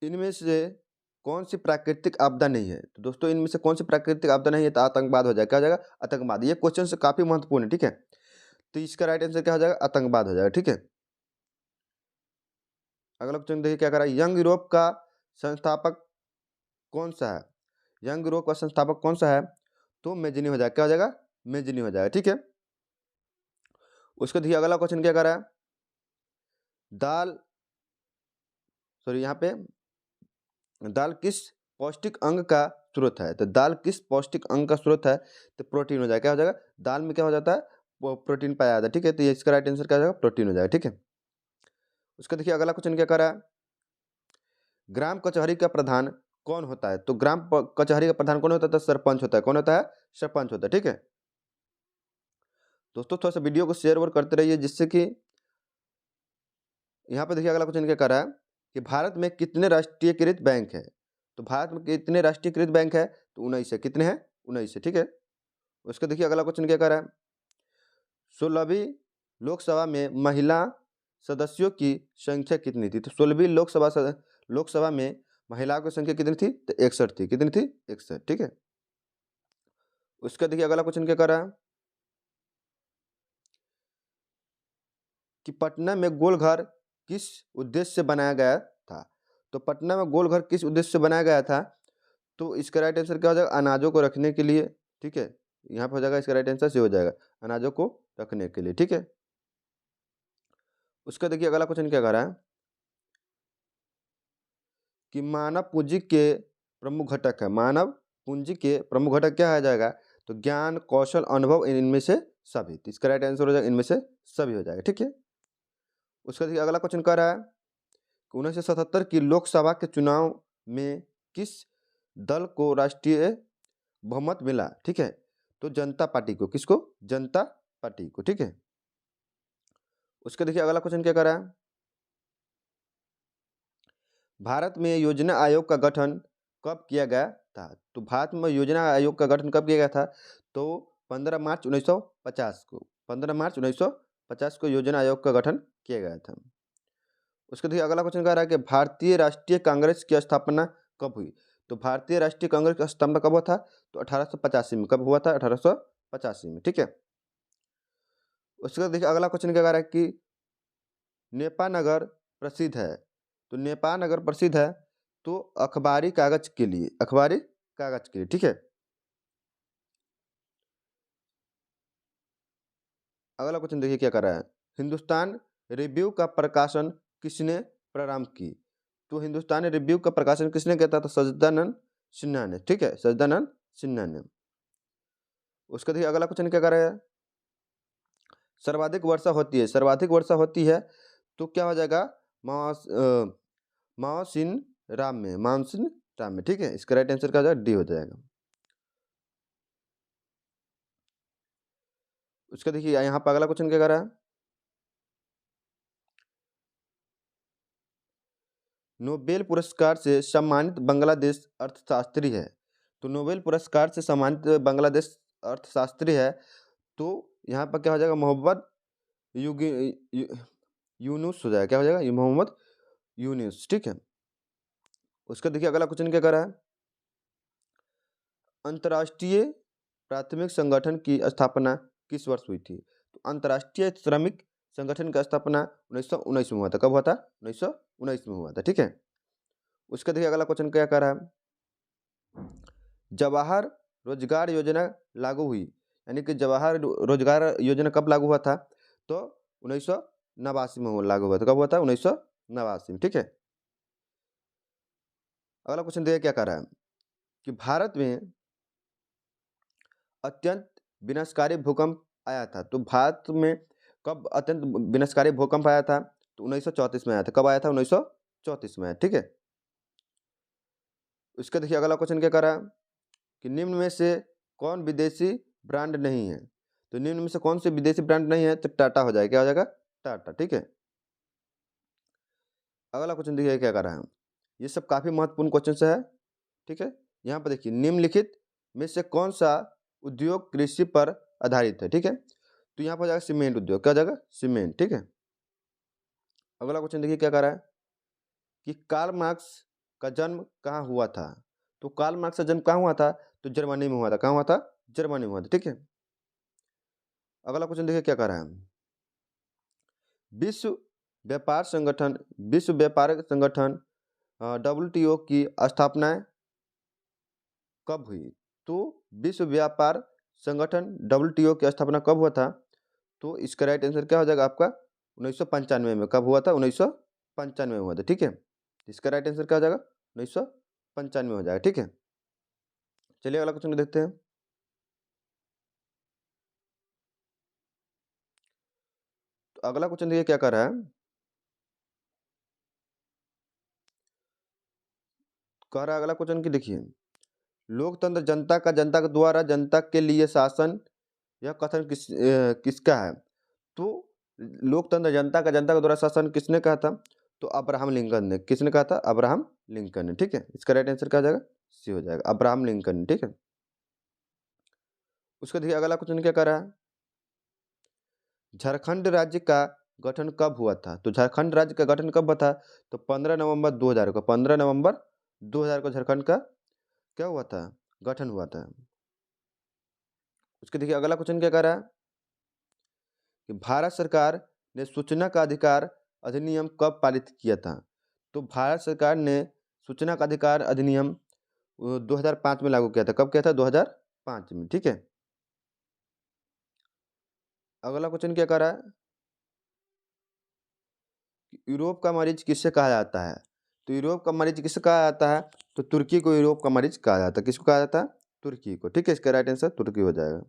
इनमें से कौन सी प्राकृतिक आपदा नहीं है? तो दोस्तों इनमें से कौन सी प्राकृतिक आपदा नहीं है? तो आतंकवाद हो जाएगा। क्या हो जाएगा? आतंकवाद। ये क्वेश्चन से काफी महत्वपूर्ण है। ठीक है, तो इसका राइट आंसर क्या हो जाएगा? आतंकवाद हो जाएगा। ठीक है, अगला क्वेश्चन देखिए क्या कर रहा है, यंग यूरोप का संस्थापक कौन सा है? यंग यूरोप का संस्थापक कौन सा है? तो मेजनी हो जाएगा, क्या हो जाएगा? मेजनी हो जाएगा, ठीक है। उसके देखिए अगला क्वेश्चन क्या कर रहा है, दाल सॉरी यहाँ पे दाल किस पौष्टिक अंग का स्रोत है? तो दाल किस पौष्टिक अंग का स्रोत है? तो प्रोटीन हो जाएगा, क्या हो जाएगा? दाल में क्या हो जाता है? वो प्रोटीन पाया जाता है, ठीक है। तो ये इसका राइट आंसर क्या हो जाएगा? प्रोटीन हो जाएगा, ठीक है। उसका देखिए अगला क्वेश्चन क्या कर रहा है, ग्राम कचहरी का प्रधान कौन होता है? तो कचहरी का प्रधान कौन होता है? तो सरपंच होता है। कौन होता है? सरपंच होता है, ठीक है। दोस्तों थोड़ा सा वीडियो को शेयर और करते रहिए, जिससे कि यहाँ पे देखिए अगला क्वेश्चन क्या कर रहा है कि भारत में कितने राष्ट्रीयकृत बैंक है? तो भारत में कितने राष्ट्रीयकृत बैंक है? तो 19 है। कितने हैं? 19 है, ठीक है। उसका देखिए अगला क्वेश्चन क्या कर रहा है, 16वीं लोकसभा में महिला सदस्यों की संख्या कितनी थी? तो 16वीं लोकसभा में महिलाओं की संख्या कितनी थी? तो 61 थी। कितनी थी? 61, ठीक है। उसका देखिए अगला क्वेश्चन क्या कर रहा है कि पटना में गोलघर किस उद्देश्य से बनाया गया था? तो पटना में गोलघर किस उद्देश्य से बनाया गया था? तो इसका राइट आंसर क्या हो जाएगा? अनाजों को रखने के लिए, ठीक है। यहाँ पर हो जाएगा, इसका राइट आंसर से हो जाएगा अनाजों को रखने के लिए, ठीक है। उसका देखिए अगला क्वेश्चन क्या कर रहा है कि मानव पूंजी के प्रमुख घटक है। मानव पूंजी के प्रमुख घटक क्या आ जाएगा? तो ज्ञान, कौशल, अनुभव, इनमें से सभी। तो इसका राइट आंसर हो जाएगा इनमें से सभी हो जाएगा, ठीक है। उसका देखिए अगला क्वेश्चन कर रहा है 1977 की लोकसभा के चुनाव में किस दल को राष्ट्रीय बहुमत मिला? ठीक है, तो जनता पार्टी को। किसको? जनता पार्टी को, ठीक है। उसके देखिए अगला क्वेश्चन क्या कर रहा है, भारत में योजना आयोग का गठन कब किया गया था? तो भारत में योजना आयोग का गठन कब किया गया था? तो 15 मार्च 1950 को, 15 मार्च 1950 को योजना आयोग का गठन किया गया था। उसके देखिए अगला क्वेश्चन कह रहा है कि भारतीय राष्ट्रीय कांग्रेस की स्थापना कब हुई? तो भारतीय राष्ट्रीय कांग्रेस की स्थापना कब हुआ था? तो 1885 में। कब हुआ था? 1885 में, ठीक है। उसके देखिए अगला क्वेश्चन क्या कह रहा है कि नेपा नगर प्रसिद्ध है। तो नेपा नगर प्रसिद्ध है तो अखबारी कागज के लिए, अखबारी कागज के लिए, ठीक है। अगला क्वेश्चन देखिए क्या कर रहा है, हिंदुस्तान रिव्यू का प्रकाशन किसने प्रारंभ की? तो हिंदुस्तानी रिव्यू का प्रकाशन किसने किया था? तो सच्चिदानंद सिन्हा ने, ठीक है, सच्चिदानंद सिन्हा ने। उसका देखिए अगला क्वेश्चन क्या कर रहा है, सर्वाधिक वर्षा होती है, सर्वाधिक वर्षा होती है तो क्या हो जाएगा? मानसून राम में, मानसून राम में, ठीक है। इसका राइट आंसर क्या हो जाएगा? डी हो जाएगा। उसका देखिए यहाँ पर अगला क्वेश्चन क्या कर रहा है, नोबेल पुरस्कार से सम्मानित बांग्लादेश अर्थशास्त्री है। तो नोबेल पुरस्कार से सम्मानित बांग्लादेश अर्थशास्त्री है तो यहाँ पर क्या हो जाएगा? मोहम्मद यूनुस हो जाएगा। क्या हो जाएगा? ये मोहम्मद यूनुस, ठीक है। उसका देखिए अगला क्वेश्चन क्या कर रहा है, अंतर्राष्ट्रीय प्राथमिक संगठन की स्थापना किस वर्ष हुई थी? तो अंतर्राष्ट्रीय श्रमिक संगठन का स्थापना 1919 में हुआ था। कब हुआ था? 1919 में हुआ था, ठीक है। उसका देखिए अगला क्वेश्चन क्या कर रहा है, जवाहर रोजगार योजना लागू हुई, यानी कि जवाहर रोजगार योजना कब लागू हुआ था? तो 1989 में लागू हुआ था। कब हुआ था? 1989 में, ठीक है। अगला क्वेश्चन देखिए क्या कर रहा है कि भारत में अत्यंत विनाशकारी भूकंप आया था। तो भारत में कब अत्यंत विनाशकारी भूकंप आया था? तो 1934 में आया था। कब आया था? 1934 में आया, ठीक है। उसका देखिए अगला क्वेश्चन क्या कर रहा है कि निम्न में से कौन विदेशी ब्रांड नहीं है? तो निम्न में से कौन से विदेशी ब्रांड नहीं है? तो टाटा हो जाएगा। क्या हो जाएगा? टाटा, ठीक है। अगला क्वेश्चन देखिए क्या कर रहा है, ये सब काफी महत्वपूर्ण क्वेश्चन है, ठीक है। यहाँ पर देखिए निम्नलिखित में से कौन सा उद्योग कृषि पर आधारित है? ठीक है, तो यहाँ पर हो जाएगा सीमेंट उद्योग। क्या हो जाएगा? सीमेंट, ठीक है। अगला क्वेश्चन देखिए क्या कर रहा है कि कार्ल मार्क्स का जन्म कहाँ हुआ था? तो कार्ल मार्क्स का जन्म कहाँ हुआ था? तो जर्मनी में हुआ था। कहाँ हुआ था? जर्मनी में हुआ था, ठीक है। अगला क्वेश्चन देखिए क्या कर रहा है, विश्व व्यापार संगठन, विश्व व्यापार संगठन WTO की स्थापना कब हुई? तो विश्व व्यापार संगठन WTO की स्थापना कब हुआ था? तो इसका राइट आंसर क्या हो जाएगा आपका? 1995 में। कब हुआ था? 1995 में हुआ था, ठीक है। इसका राइट आंसर क्या हो जाएगा? 1995 हो जाएगा, ठीक है। चलिए अगला क्वेश्चन देखते हैं। तो अगला क्वेश्चन देखिए क्या कर रहा है। कह रहा है अगला क्वेश्चन की देखिए, लोकतंत्र जनता के द्वारा जनता के लिए शासन, यह कथन किसका है? तो लोकतंत्र जनता के द्वारा शासन किसने कहा था? तो अब्राहम लिंकन ने। किसने कहा था? अब्राहम लिंकन ने, ठीक है। इसका राइट आंसर क्या हो जाएगा? सी हो जाएगा, अब्राहम लिंकन, ठीक है। उसका देखिए अगला क्वेश्चन क्या कर रहा है, झारखंड राज्य का गठन कब हुआ था? तो झारखंड राज्य का गठन कब हुआ था? तो 15 नवंबर 2000 को। 15 नवंबर 2000 को झारखंड का क्या हुआ था? गठन हुआ था। उसके देखिए अगला क्वेश्चन क्या कर रहा है कि भारत सरकार ने सूचना का अधिकार अधिनियम कब पारित किया था? तो भारत सरकार ने सूचना का अधिकार अधिनियम 2005 में लागू किया था। कब किया था? 2005 में, ठीक है। अगला क्वेश्चन क्या कर रहा है, यूरोप का मरीज किससे कहा जाता है? तो यूरोप का मरीज किससे कहा जाता है? तो तुर्की को यूरोप का मरीज कहा जाता है। किसको कहा जाता है? तुर्की को, ठीक है। इसका राइट आंसर तुर्की हो जाएगा।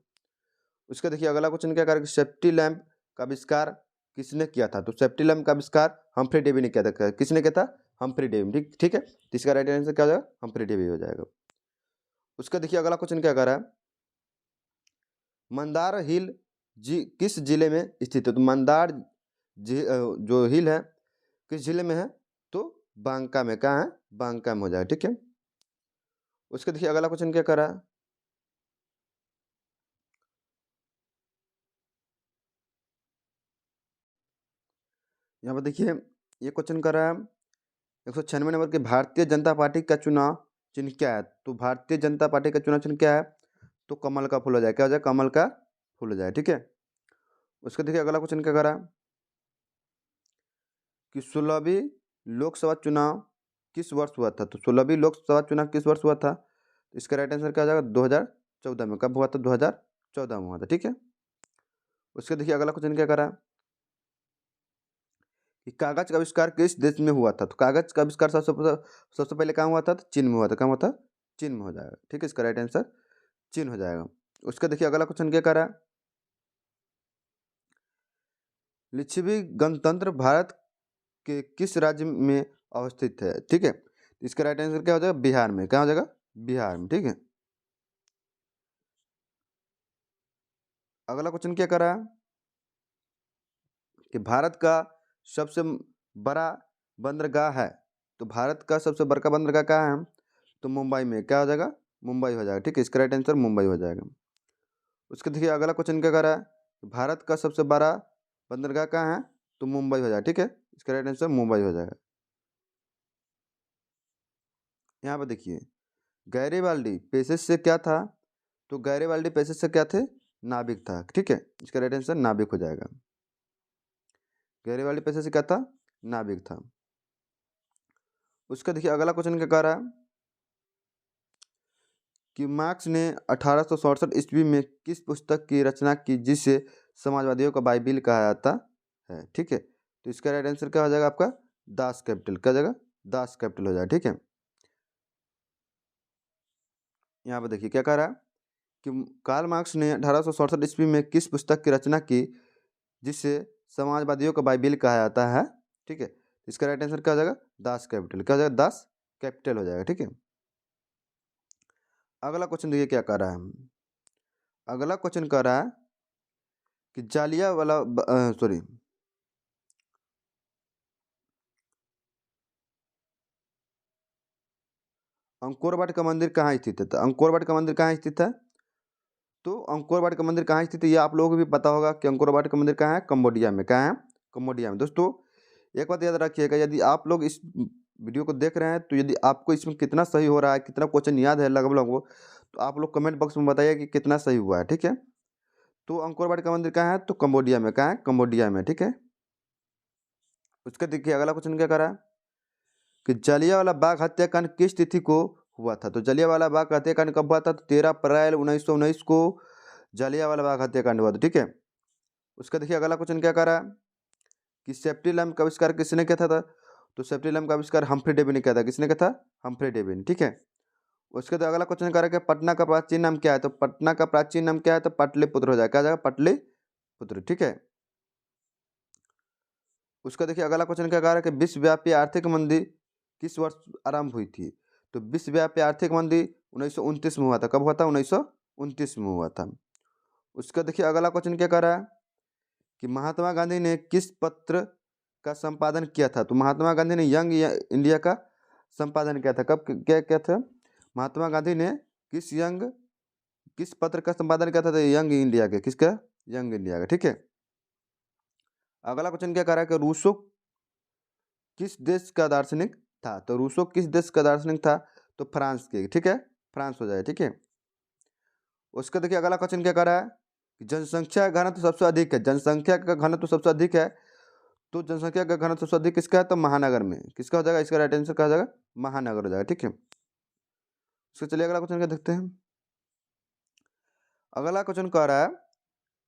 उसका देखिए अगला क्वेश्चन क्या कर, सेफ्टी लैंप का आविष्कार किसने किया था? तो सेफ्टी लैंप का आविष्कार हम्फ्री डेवी ने किया था। किसने किया था? हम्फ्री डेवी, ठीक, ठीक है। तो इसका राइट आंसर क्या हो जाएगा? हम्फ्री डेवी हो जाएगा। उसका देखिए अगला क्वेश्चन क्या कर रहा है, मंदार हिल किस जिले में स्थित है? तो मंदार जो हिल है किस जिले में है? तो बांका में। कहाँ है? बांका में हो जाएगा, ठीक है। उसके देखिए अगला क्वेश्चन क्या कर रहा है, यहाँ पर देखिए ये क्वेश्चन कर रहा है 196 नंबर के, भारतीय जनता पार्टी का चुनाव चिन्ह क्या है? तो भारतीय जनता पार्टी का चुनाव चिन्ह क्या है? तो कमल का फूल हो जाए। क्या हो जाए? कमल का फूल हो जाए, ठीक है। उसके देखिए अगला क्वेश्चन क्या कर रहा है कि 16वीं लोकसभा चुनाव किस वर्ष हुआ था? तो 16वीं लोकसभा चुनाव किस वर्ष हुआ था? तो इसका राइट आंसर क्या हो जाएगा? 2014 में। कब हुआ था? 2014 में हुआ था, ठीक है। उसके देखिए अगला क्वेश्चन क्या कर रहा है कि कागज का आविष्कार किस देश में हुआ था? तो कागज का आविष्कार सबसे पहले कहाँ हुआ था? तो चीन में हुआ था। कहाँ हुआ था? चीन में हो जाएगा, ठीक है। इसका राइट आंसर चीन हो जाएगा। उसका देखिए अगला क्वेश्चन क्या कर रहा है, लिच्छवी गणतंत्र भारत के किस राज्य में अवस्थित है? ठीक है। इसका राइट आंसर क्या हो जाएगा? बिहार में। क्या हो जाएगा? बिहार में, ठीक है। अगला क्वेश्चन क्या कर रहा है कि भारत का सबसे बड़ा बंदरगाह है। तो भारत का सबसे बड़ा बंदरगाह कहाँ है? तो मुंबई में। क्या हो जाएगा? मुंबई हो जाएगा, ठीक है। इसका राइट आंसर मुंबई हो जाएगा। उसके देखिए अगला क्वेश्चन क्या कर रहा है, भारत का सबसे बड़ा बंदरगाह कहाँ है? तो मुंबई हो जाएगा, ठीक है। इसका राइट आंसर मुंबई हो जाएगा। यहाँ पर देखिए गैरीबाल्डी पेशे से क्या था? तो गैरीबाल्डी पेशे से क्या थे? नाविक था, ठीक है। इसका राइट आंसर नाविक हो जाएगा। गैरीबाल्डी पेशे से क्या था? नाविक था। उसका देखिए अगला क्वेश्चन क्या कर रहा है कि मार्क्स ने 1867 ईस्वी में किस पुस्तक की रचना की जिसे समाजवादियों का बाइबिल कहा जाता है? ठीक है। तो इसका राइट आंसर क्या हो जाएगा आपका? Das Kapital. क्या हो जाएगा? दास कैपिटल हो जाएगा, ठीक है। यहाँ पर देखिए क्या कह रहा है कि कार्ल मार्क्स ने 1867 ईस्वी में किस पुस्तक की रचना की जिसे समाजवादियों का बाइबिल कहा जाता है? ठीक है। इसका राइट आंसर क्या हो जाएगा? Das Kapital. क्या हो जाएगा? दास कैपिटल हो जाएगा, ठीक है। अगला क्वेश्चन देखिए क्या कर रहा है, अगला क्वेश्चन कर रहा है कि जालियांवाला सॉरी अंकोर वाट का मंदिर कहाँ स्थित है? तो अंकोर वाट का मंदिर कहाँ स्थित है? तो अंकोर वाट का मंदिर कहाँ स्थित है ये आप लोगों को भी पता होगा कि अंकोर वाट का मंदिर कहाँ है? कंबोडिया में। कहाँ है? कंबोडिया में। दोस्तों एक बात याद रखिएगा, यदि आप लोग इस वीडियो को देख रहे हैं तो यदि आपको इसमें कितना सही हो रहा है, कितना क्वेश्चन याद है लगभग लगभग, तो आप लोग कमेंट बॉक्स में बताइए कि कितना सही हुआ है, ठीक है। तो अंकोर वाट का मंदिर कहाँ है? तो कंबोडिया में। कहाँ है? कंबोडिया में, ठीक है। उसका देखिए अगला क्वेश्चन क्या करा कि जलियांवाला बाग हत्याकांड किस तिथि को हुआ था। तो जलियांवाला बाग हत्याकांड कब हुआ था। तो 13 अप्रैल 1919 को जलियांवाला बाग हत्याकांड हुआ था। ठीक है। उसका देखिए अगला क्वेश्चन क्या करा कि सेफ्टी लैम्प का आविष्कार किसने किया था। तो सेफ्टी लैम्प का आविष्कार हम्फ्री डेवी ने किया था। किसने किया था। हम्फ्री डेवी ने। ठीक है। उसके बाद अगला क्वेश्चन करा कि पटना का प्राचीन नाम क्या है। तो पटना का प्राचीन नाम क्या है। तो पाटलिपुत्र हो जाएगा। क्या जाएगा पाटलिपुत्र। ठीक है। उसका देखिए अगला क्वेश्चन क्या कह रहा है कि विश्वव्यापी आर्थिक मंदी किस वर्ष आरंभ हुई थी। तो विश्वव्यापी आर्थिक मंदी 1929 में हुआ था। कब हुआ था। 1929 में हुआ था। उसका देखिए अगला क्वेश्चन क्या कह रहा है कि महात्मा गांधी ने किस पत्र का संपादन किया था। तो महात्मा गांधी ने यंग इंडिया का संपादन किया था। कब क्या किया था। महात्मा गांधी ने किस पत्र का संपादन किया था। तो यंग इंडिया के। किसका। यंग इंडिया का। ठीक है। अगला क्वेश्चन क्या कह रहा है कि रूसो किस देश का दार्शनिक था। तो रूसो किस देश का दार्शनिक था। तो फ्रांस के। ठीक है। फ्रांस हो जाए। ठीक है। उसका देखिए अगला क्वेश्चन क्या कह रहा है कि जनसंख्या का घनत्व सबसे अधिक है। जनसंख्या का घनत्व सबसे अधिक है। तो जनसंख्या का घनत्व सबसे अधिक किसका है। तो महानगर में। किसका हो जाएगा। इसका राइट आंसर क्या हो जाएगा। महानगर हो जाएगा। ठीक है। उसके चलिए अगला क्वेश्चन क्या देखते हैं। अगला क्वेश्चन कह रहा है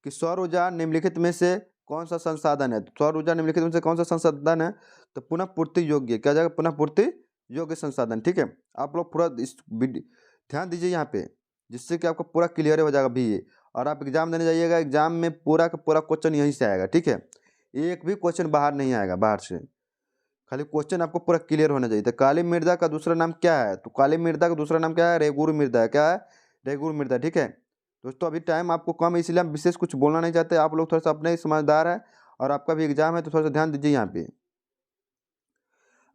कि सौर ऊर्जा निम्नलिखित में से कौन सा संसाधन है। सौर ऊर्जा निम्नलिखित में से कौन सा संसाधन है। तो पुनः पूर्ति योग्य। क्या जाएगा। पुनः पूर्ति योग्य संसाधन। ठीक है। आप लोग पूरा इस ध्यान दीजिए यहाँ पे, जिससे कि आपको पूरा क्लियर हो जाएगा भी ये। और आप एग्जाम देने जाइएगा, एग्जाम में पूरा का पूरा क्वेश्चन यहीं से आएगा। ठीक है। एक भी क्वेश्चन बाहर नहीं आएगा, बाहर से। खाली क्वेश्चन आपको पूरा क्लियर होना चाहिए। तो काली मृदा का दूसरा नाम क्या है। तो काली मृदा का दूसरा नाम क्या है। रेगुर मृदा है। क्या है। रेगुर मृदा। ठीक है। दोस्तों अभी टाइम आपको कम है, इसलिए हम विशेष कुछ बोलना नहीं चाहते। आप लोग थोड़ा सा अपने ही समझदार है और आपका भी एग्जाम है, तो थोड़ा सा ध्यान दीजिए यहाँ पे।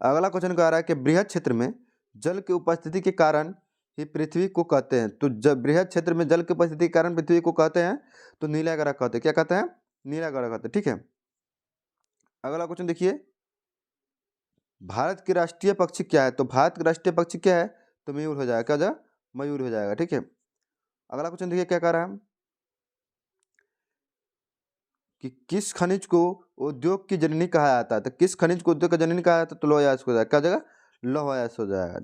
अगला क्वेश्चन कह रहा है कि बृहद क्षेत्र में जल की उपस्थिति के कारण ही पृथ्वी को कहते हैं। तो जब बृहद क्षेत्र में जल की उपस्थिति के कारण पृथ्वी को कहते हैं तो नीला ग्रह कहते हैं। क्या कहते हैं। नीला ग्रह कहते हैं। ठीक है। अगला क्वेश्चन देखिए, भारत के राष्ट्रीय पक्षी क्या है। तो भारत का राष्ट्रीय पक्षी क्या है। तो मयूर हो जाएगा। क्या हो जाएगा। मयूर हो जाएगा। ठीक है। अगला क्वेश्चन देखिए क्या कह रहा है कि किस खनिज को उद्योग की जननी कहा जाता है। तो किस खनिज को उद्योग की जननी कहा जाता है। तो लोह अयस्क हो जाएगा। क्या हो जाएगा। लोह अयस्क हो जाएगा।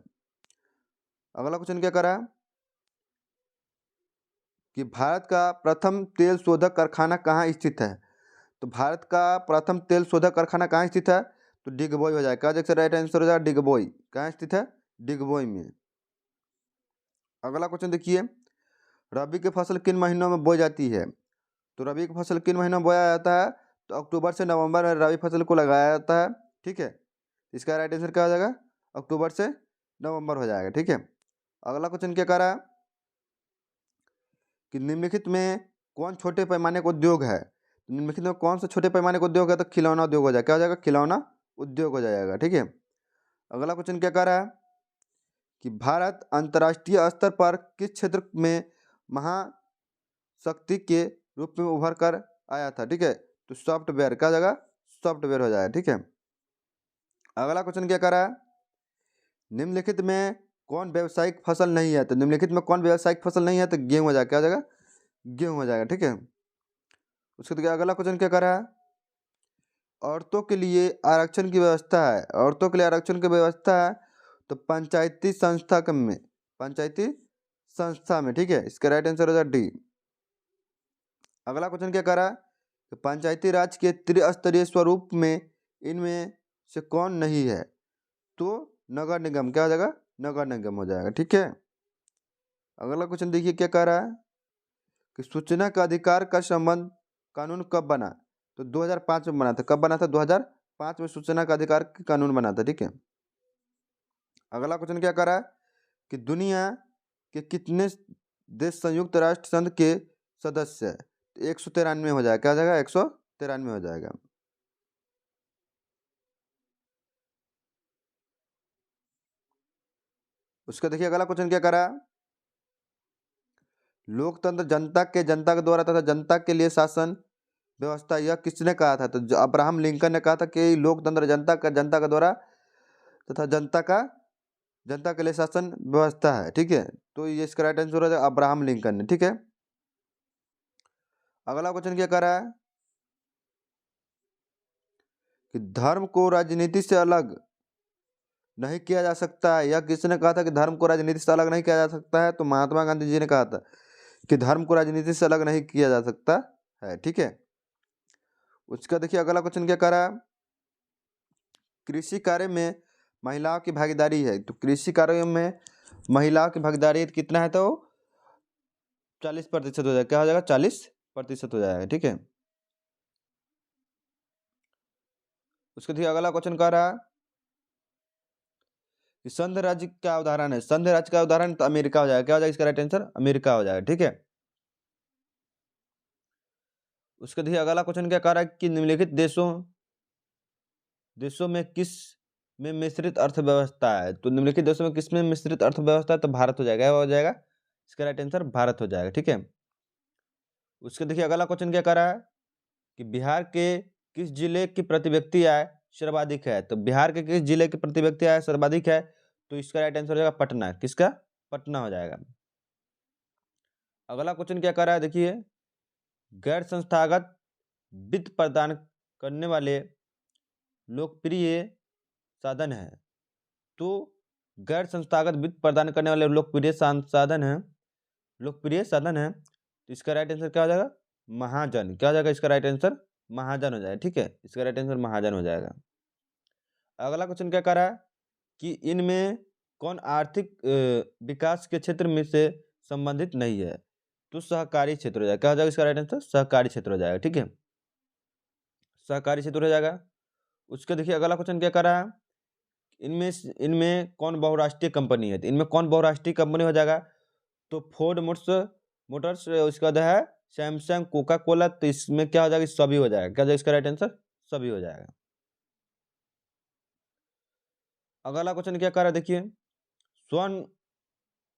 अगला क्वेश्चन क्या कर रहा है कि भारत का प्रथम तेल शोधक कारखाना कहाँ स्थित है। तो भारत का प्रथम तेल शोधक कारखाना कहाँ स्थित है। तो डिगबोई हो जाएगा। क्या राइट आंसर हो जाएगा। डिगबोई। कहाँ स्थित है। डिगबोई में। अगला क्वेश्चन देखिए, रबी की फसल किन महीनों में बोई जाती है। तो रबी की फसल किन महीनों में बोया जाता है। तो अक्टूबर से नवंबर में रबी फसल को लगाया जाता है। ठीक है। इसका राइट आंसर क्या हो जाएगा। अक्टूबर से नवंबर हो जाएगा। ठीक है। अगला क्वेश्चन क्या कह रहा है कि निम्नलिखित में कौन छोटे पैमाने का उद्योग है। तो निम्नलिखित में कौन सा छोटे पैमाने का उद्योग है। तो खिलौना उद्योग हो जाएगा। क्या हो जाएगा। खिलौना उद्योग हो जाएगा। ठीक है। अगला क्वेश्चन क्या कह रहा है कि भारत अंतर्राष्ट्रीय स्तर पर किस क्षेत्र में महाशक्ति के रूप में उभर कर आया था। ठीक है। तो सॉफ्टवेयर। क्या जगह। सॉफ्टवेयर हो जाएगा। ठीक है। अगला क्वेश्चन क्या कर रहा है, निम्नलिखित में कौन व्यावसायिक फसल नहीं है। तो निम्नलिखित में कौन व्यावसायिक फसल नहीं है। तो गेहूं हो जाएगा। क्या हो जाएगा। गेहूं हो जाएगा। ठीक है। उसके बाद अगला क्वेश्चन क्या कर रहा है, औरतों के लिए आरक्षण की व्यवस्था है। औरतों के लिए आरक्षण की व्यवस्था है तो पंचायती संस्था में, पंचायती संस्था में। ठीक है। इसका राइट आंसर हो जाएगा डी। अगला क्वेश्चन क्या कर रहा है कि पंचायती राज के त्रिस्तरीय स्वरूप में इनमें से कौन नहीं है। तो नगर निगम। क्या हो जाएगा। नगर निगम हो जाएगा। ठीक है। अगला क्वेश्चन देखिए क्या कह रहा है कि सूचना का अधिकार का संबंध कानून कब बना। तो 2005 में बना था। कब बना था। 2005 में सूचना का अधिकार का कानून बना था। ठीक है। अगला क्वेश्चन क्या कर रहा है कि दुनिया के कितने देश संयुक्त राष्ट्र संघ के सदस्य है। तो 193 हो जाएगा। क्या हो जाएगा। 193 हो जाएगा। उसका देखिए अगला क्वेश्चन क्या कर रहा है, लोकतंत्र जनता के द्वारा तथा जनता के लिए शासन व्यवस्था, यह किसने कहा था। तो अब्राहम लिंकन ने कहा था कि लोकतंत्र जनता का द्वारा तथा जनता के लिए शासन व्यवस्था है। ठीक है। तो ये इसका राइट आंसर हो जाएगा अब्राहम लिंकन ने। ठीक है। अगला क्वेश्चन क्या कर रहा है कि धर्म को राजनीति से अलग नहीं किया जा सकता है। यह किसने कहा था कि धर्म को राजनीति से अलग नहीं किया जा सकता है? तो महात्मा गांधी जी ने कहा था कि धर्म को राजनीति से अलग नहीं किया जा सकता है। ठीक है, उसका देखिए अगला क्वेश्चन क्या कह रहा है, कृषि कार्य में महिलाओं की भागीदारी है। तो कृषि कार्य में महिलाओं की भागीदारी कितना है? तो 40% हो जाएगा। क्या हो जाएगा? 40% हो जाएगा। ठीक है, उसके देखिए अगला क्वेश्चन कह रहा है कि संघ राज्य का उदाहरण है। संघ राज्य का उदाहरण तो अमेरिका हो जाएगा। क्या हो जाएगा इसका राइट आंसर? अमेरिका हो जाएगा। ठीक है, उसके देखिए अगला क्वेश्चन क्या कह रहा है कि निम्नलिखित देशों में किस में मिश्रित अर्थव्यवस्था है? तो निम्नलिखित देशों में किस में मिश्रित अर्थव्यवस्था है? तो भारत हो जाएगा। क्या हो जाएगा इसका राइट आंसर? भारत हो जाएगा। ठीक है, उसके देखिए अगला क्वेश्चन क्या कर रहा है कि बिहार के किस जिले की प्रति व्यक्ति आय सर्वाधिक है? तो बिहार के किस जिले की प्रति व्यक्ति आय सर्वाधिक है? तो इसका राइट आंसर हो जाएगा पटना। किसका? पटना हो जाएगा। अगला क्वेश्चन क्या कर रहा है, देखिए गैर संस्थागत वित्त प्रदान करने वाले लोकप्रिय साधन है। तो गैर संस्थागत वित्त प्रदान करने वाले लोकप्रिय साधन है। तो इसका राइट आंसर क्या हो जाएगा? महाजन। क्या हो जाएगा इसका राइट आंसर? महाजन हो जाएगा। ठीक है, इसका राइट आंसर महाजन हो जाएगा। अगला क्वेश्चन क्या कर रहा है कि इनमें कौन आर्थिक विकास के क्षेत्र में से संबंधित नहीं है? तो सहकारी क्षेत्र हो जाएगा। क्या हो जाएगा इसका राइट आंसर? सहकारी क्षेत्र हो जाएगा। ठीक है, सहकारी क्षेत्र हो जाएगा। उसके देखिए अगला क्वेश्चन क्या कर रहा है, इनमें कौन बहुराष्ट्रीय कंपनी है? तो इनमें कौन बहुराष्ट्रीय कंपनी हो जाएगा? तो फोर्ड मोटर्स, उसके बाद है सैमसंग, कोका कोला। तो इसमें क्या हो जाएगा? सभी हो जाएगा। क्या हो जाएगा इसका राइट आंसर? सभी हो जाएगा। अगला क्वेश्चन क्या कर रहा है, देखिए स्वर्ण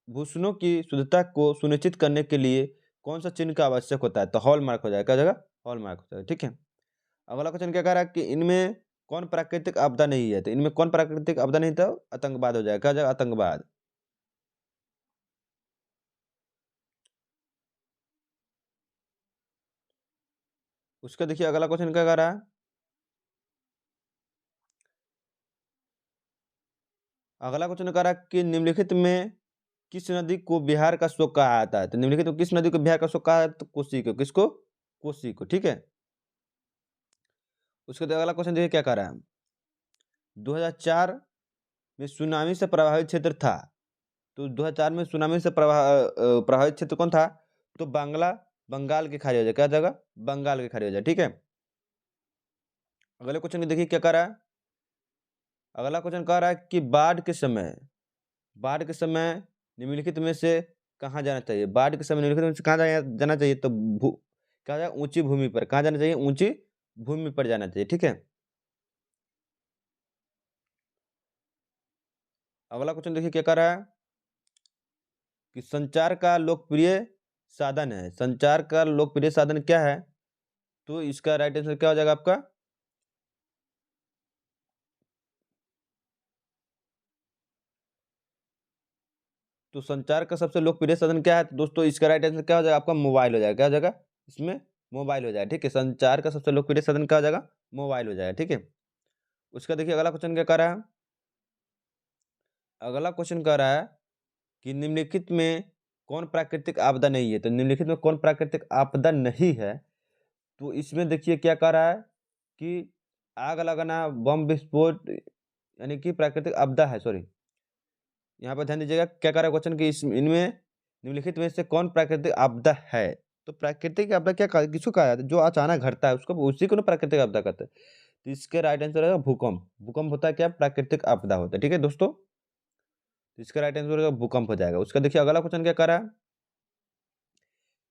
भूषणों की शुद्धता को सुनिश्चित करने के लिए कौन सा चिन्ह का आवश्यक होता है? तो हॉलमार्क हो जाएगा। क्या हो जाएगा? हॉलमार्क हो जाएगा। ठीक है, अगला क्वेश्चन क्या कह रहा है कि इनमें कौन प्राकृतिक आपदा नहीं है? तो इनमें कौन प्राकृतिक आपदा नहीं? तो आतंकवाद हो जाएगा। क्या हो जाएगा? आतंकवाद। उसका देखिए अगला क्वेश्चन क्या कह रहा है, अगला क्वेश्चन कह रहा है कि निम्नलिखित में किस नदी को बिहार का शोक कहा जाता है? तो निम्नलिखित में किस नदी को बिहार का शोक कहा जाता है? तो कोसी को। किसको? कोसी को। ठीक है, उसके बाद अगला क्वेश्चन देखिए क्या कह रहा है, 2004 में सुनामी से प्रभावित क्षेत्र था। तो 2004 में सुनामी से प्रभावित क्षेत्र कौन था? तो बंगाल के खाड़ी हो जाए। क्या जगह? बंगाल के खाड़ी हो जाए। ठीक है, अगले क्वेश्चन देखिए क्या कह रहा है, अगला क्वेश्चन कह रहा है कि बाढ़ के समय निम्नलिखित में से कहाँ जाना चाहिए? बाढ़ के समय निम्नलिखित में से कहाँ जाना चाहिए? तो क्या जाएगा? ऊंची भूमि पर। कहाँ जाना चाहिए? ऊंची भूमि पर जाना चाहिए। ठीक है, अगला क्वेश्चन देखिए क्या कर रहा है कि संचार का लोकप्रिय साधन है। संचार का लोकप्रिय साधन क्या है? तो इसका राइट आंसर क्या हो जाएगा आपका? तो संचार का सबसे लोकप्रिय साधन क्या है? तो दोस्तों इसका राइट आंसर क्या हो जाएगा आपका? मोबाइल हो जाएगा। क्या हो जाएगा इसमें? मोबाइल हो जाएगा। ठीक है, संचार का सबसे लोकप्रिय साधन क्या हो जाएगा? मोबाइल हो जाएगा। ठीक है, उसका देखिए अगला क्वेश्चन क्या कर रहा है, अगला क्वेश्चन कह रहा है कि निम्नलिखित में कौन प्राकृतिक आपदा नहीं है? तो निम्नलिखित में कौन प्राकृतिक आपदा नहीं है? तो इसमें देखिए क्या कह रहा है कि आग लगना, बम विस्फोट, यानी कि प्राकृतिक आपदा है। सॉरी, यहाँ पर ध्यान दीजिएगा क्या कह रहा है क्वेश्चन कि इनमें निम्नलिखित में से कौन प्राकृतिक आपदा है? तो प्राकृतिक आपदा किसको कहा जाता है? जो अचानक घटता है उसको, उसी को ना प्राकृतिक आपदा कहते हैं। तो इसके राइट आंसर है भूकंप। भूकंप होता है क्या? प्राकृतिक आपदा होता है। ठीक है दोस्तों, तो इसका राइट आंसर भूकंप हो जाएगा। उसका देखिए अगला क्वेश्चन क्या कर रहा है,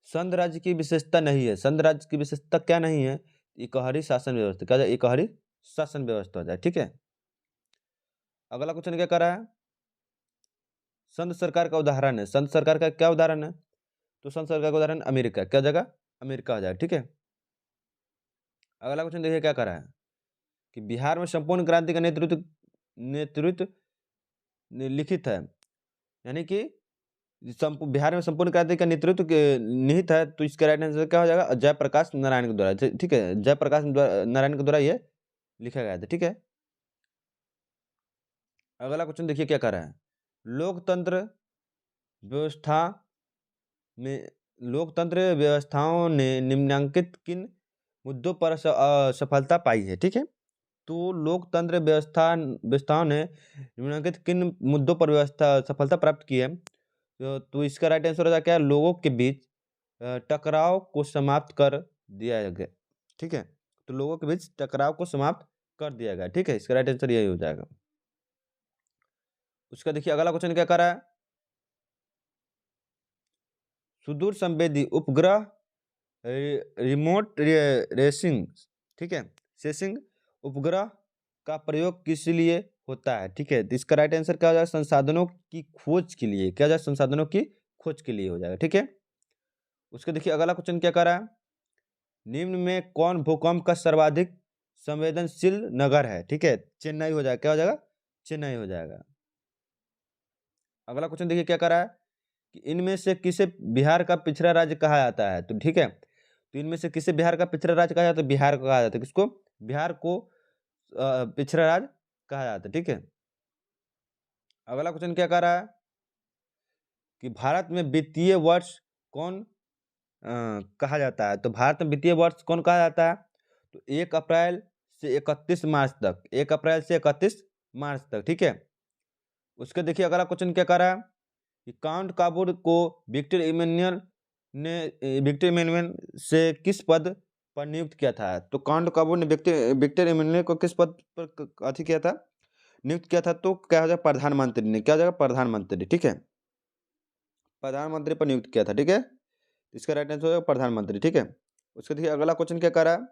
संघ राज्य की विशेषता नहीं है। संघ राज्य की विशेषता क्या नहीं है? इकहरी शासन व्यवस्था। क्या जाए? इकहरी शासन व्यवस्था हो जाए। ठीक है, अगला क्वेश्चन क्या कर रहा है, संघ सरकार का उदाहरण है। संघ सरकार का क्या उदाहरण है? तो संघ सरकार का उदाहरण अमेरिका। क्या जगह? अमेरिका हो जाए। ठीक है, अगला क्वेश्चन देखिए क्या कर रहा है कि बिहार में संपूर्ण क्रांति का नेतृत्व लिखित है, यानी कि बिहार में संपूर्ण क्रांति का नेतृत्व निहित है। तो इसका राइट आंसर क्या हो जाएगा? जयप्रकाश नारायण के द्वारा। ठीक है, जयप्रकाश नारायण के द्वारा ये लिखा गया था, ठीक है। अगला क्वेश्चन देखिए क्या कर रहा है। लोकतंत्र व्यवस्था में लोकतंत्र व्यवस्थाओं ने निम्नलिखित किन मुद्दों पर सफलता पाई है, ठीक है। तो लोकतंत्र व्यवस्थाओं ने निम्नलिखित किन मुद्दों पर व्यवस्था सफलता प्राप्त की है। तो इसका राइट आंसर हो जाएगा क्या, लोगों के बीच टकराव को समाप्त कर दिया गया, ठीक है। तो लोगों के बीच टकराव को समाप्त कर दिया गया, ठीक है। इसका राइट आंसर यही हो जाएगा। उसका देखिए अगला क्वेश्चन क्या कर रहा है। सुदूर संवेदी उपग्रह रिमोट रेसिंग, ठीक है, सेसिंग उपग्रह का प्रयोग किस लिए होता है, ठीक है। तो इसका राइट आंसर क्या हो जाएगा, संसाधनों की खोज के लिए, क्या हो जाएगा, संसाधनों की खोज के लिए हो जाएगा, ठीक है। उसके देखिए अगला क्वेश्चन क्या कर रहा है। निम्न में कौन भूकंप का सर्वाधिक संवेदनशील नगर है, ठीक है। चेन्नई हो जाएगा, क्या हो जाएगा, चेन्नई हो जाएगा। अगला क्वेश्चन देखिए क्या कर रहा है कि इनमें से किसे बिहार का पिछड़ा राज्य कहा जाता है, तो ठीक है। तो इनमें से किसे बिहार का पिछड़ा राज्य कहा जाता है, बिहार को कहा जाता है। किसको, बिहार को पिछड़ा राज्य कहा जाता है, ठीक है। अगला क्वेश्चन क्या कर रहा है कि भारत में वित्तीय वर्ष कौन कहा जाता है। तो भारत में वित्तीय वर्ष कौन कहा जाता है। तो 1 अप्रैल से 31 मार्च तक, 1 अप्रैल से 31 मार्च तक, ठीक है। उसके देखिए अगला क्वेश्चन क्या कर रहा है कि काउंट काबूर को विक्टर इमैनुअल से किस पद पर नियुक्त किया था। तो काउंट काबूर ने विक्टर इमैनुअल को किस पद पर अथी किया था, नियुक्त किया था। तो क्या हो जाएगा, प्रधानमंत्री ने, क्या हो जाएगा, प्रधानमंत्री, ठीक है। प्रधानमंत्री पर नियुक्त किया था, ठीक है। इसका राइट आंसर हो जाएगा प्रधानमंत्री, ठीक है। उसके देखिए अगला क्वेश्चन क्या कर रहा है।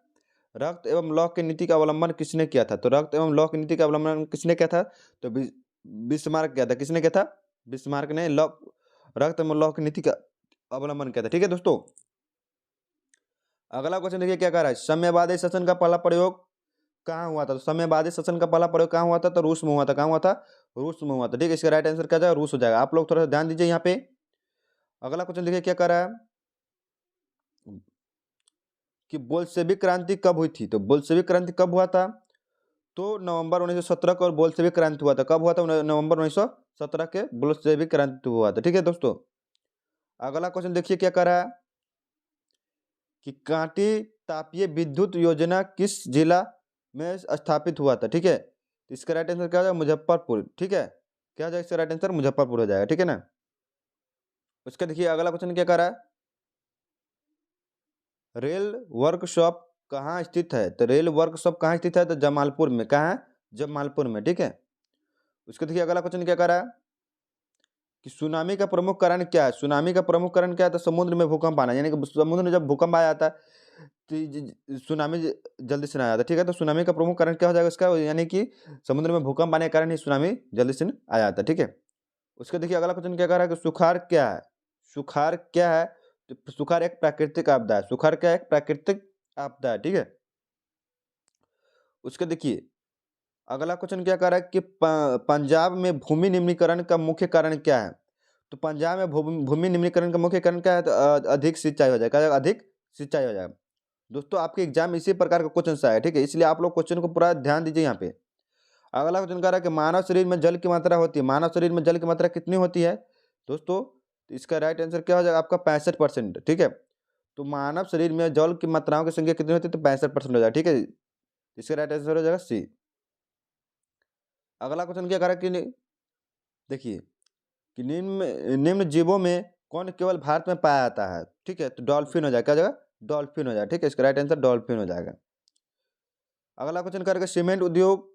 रक्त एवं लौ की नीति का अवलंबन किसने किया था। तो रक्त एवं लौ की नीति का अवलंबन किसने किया था। तो बिस्मार्क किया था। किसने किया था, बिस्मार्क ने रक्त एवं लौ की नीति का अवलंबन किया था, ठीक है दोस्तों। अगला क्वेश्चन देखिए क्या कर रहा है। साम्यवादी शासन का पहला प्रयोग कहाँ हुआ था। तो साम्यवादी शासन का पहला प्रयोग कहाँ हुआ था, तो रूस में हुआ था। कहाँ हुआ था, रूस में हुआ था, ठीक है। इसका राइट आंसर क्या जाएगा, रूस हो जाएगा। आप लोग थोड़ा सा ध्यान दीजिए यहाँ पे। अगला क्वेश्चन देखिए क्या कर रहा है कि बोल्शेविक क्रांति कब हुई थी। तो बोल्शेविक क्रांति कब हुआ था। तो नवंबर 1917 को और बोल्शेविक क्रांति हुआ था। कब हुआ था, नवंबर 1917 के बोल्शेविक क्रांति हुआ था, ठीक है दोस्तों। अगला क्वेश्चन देखिए क्या कर रहा है कि कांटी तापीय विद्युत योजना किस जिला में स्थापित हुआ था, ठीक है। तो इसका राइट आंसर क्या हो जाएगा, मुजफ्फरपुर, ठीक है। क्या हो जाएगा इसका राइट आंसर, मुजफ्फरपुर हो जाएगा, ठीक है ना। उसका देखिए अगला क्वेश्चन क्या कर रहा है। रेल वर्कशॉप कहाँ स्थित है। तो रेल वर्कशॉप कहाँ स्थित है, तो जमालपुर में। कहाँ है, जमालपुर में, ठीक है। उसको देखिए अगला क्वेश्चन क्या कर रहा है कि सुनामी का प्रमुख कारण क्या है। सुनामी का प्रमुख कारण क्या है, तो समुद्र में भूकंप आना, यानी कि समुद्र में जब भूकंप आ जाता है तो सुनामी जल्दी से ना आ जाता है, ठीक है। तो सुनामी का प्रमुख कारण क्या हो जाएगा इसका, यानी कि समुद्र में भूकंप आने के कारण ही सुनामी जल्दी से आ जाता है, ठीक है। उसके देखिए अगला क्वेश्चन क्या कर रहा है कि सुखाड़ क्या है। सुखाड़ क्या है, तो सुखाड़ एक प्राकृतिक आपदा है। सुखाड़ क्या है, एक प्राकृतिक आपदा है, ठीक है। उसके देखिए अगला क्वेश्चन क्या कर रहा है कि पंजाब में भूमि निम्नीकरण का मुख्य कारण क्या है। तो पंजाब में भूमि निम्नीकरण का मुख्य कारण क्या है, तो अधिक सिंचाई हो जाएगा, अधिक सिंचाई हो जाएगा। दोस्तों आपके एग्जाम इसी प्रकार का क्वेश्चन सा है, ठीक है। इसलिए आप लोग क्वेश्चन को पूरा ध्यान दीजिए यहाँ पे। अगला क्वेश्चन कह रहा है कि मानव शरीर में जल की मात्रा होती है। मानव शरीर में जल की मात्रा कितनी होती है दोस्तों। तो इसका राइट आंसर क्या हो जाएगा आपका 65%, ठीक है। तो मानव शरीर में जल की मात्राओं की संख्या कितनी होती है, तो 65% हो जाएगा, ठीक है। इसका राइट आंसर हो जाएगा सी। अगला क्वेश्चन क्या करा कि देखिए कि निम्न जीवों में कौन केवल भारत में पाया जाता है, ठीक है। तो डॉल्फिन हो जाएगा, क्या हो जाएगा, डॉल्फिन हो जाएगा, ठीक है। इसका राइट आंसर डॉल्फिन हो जाएगा। अगला क्वेश्चन करेगा सीमेंट उद्योग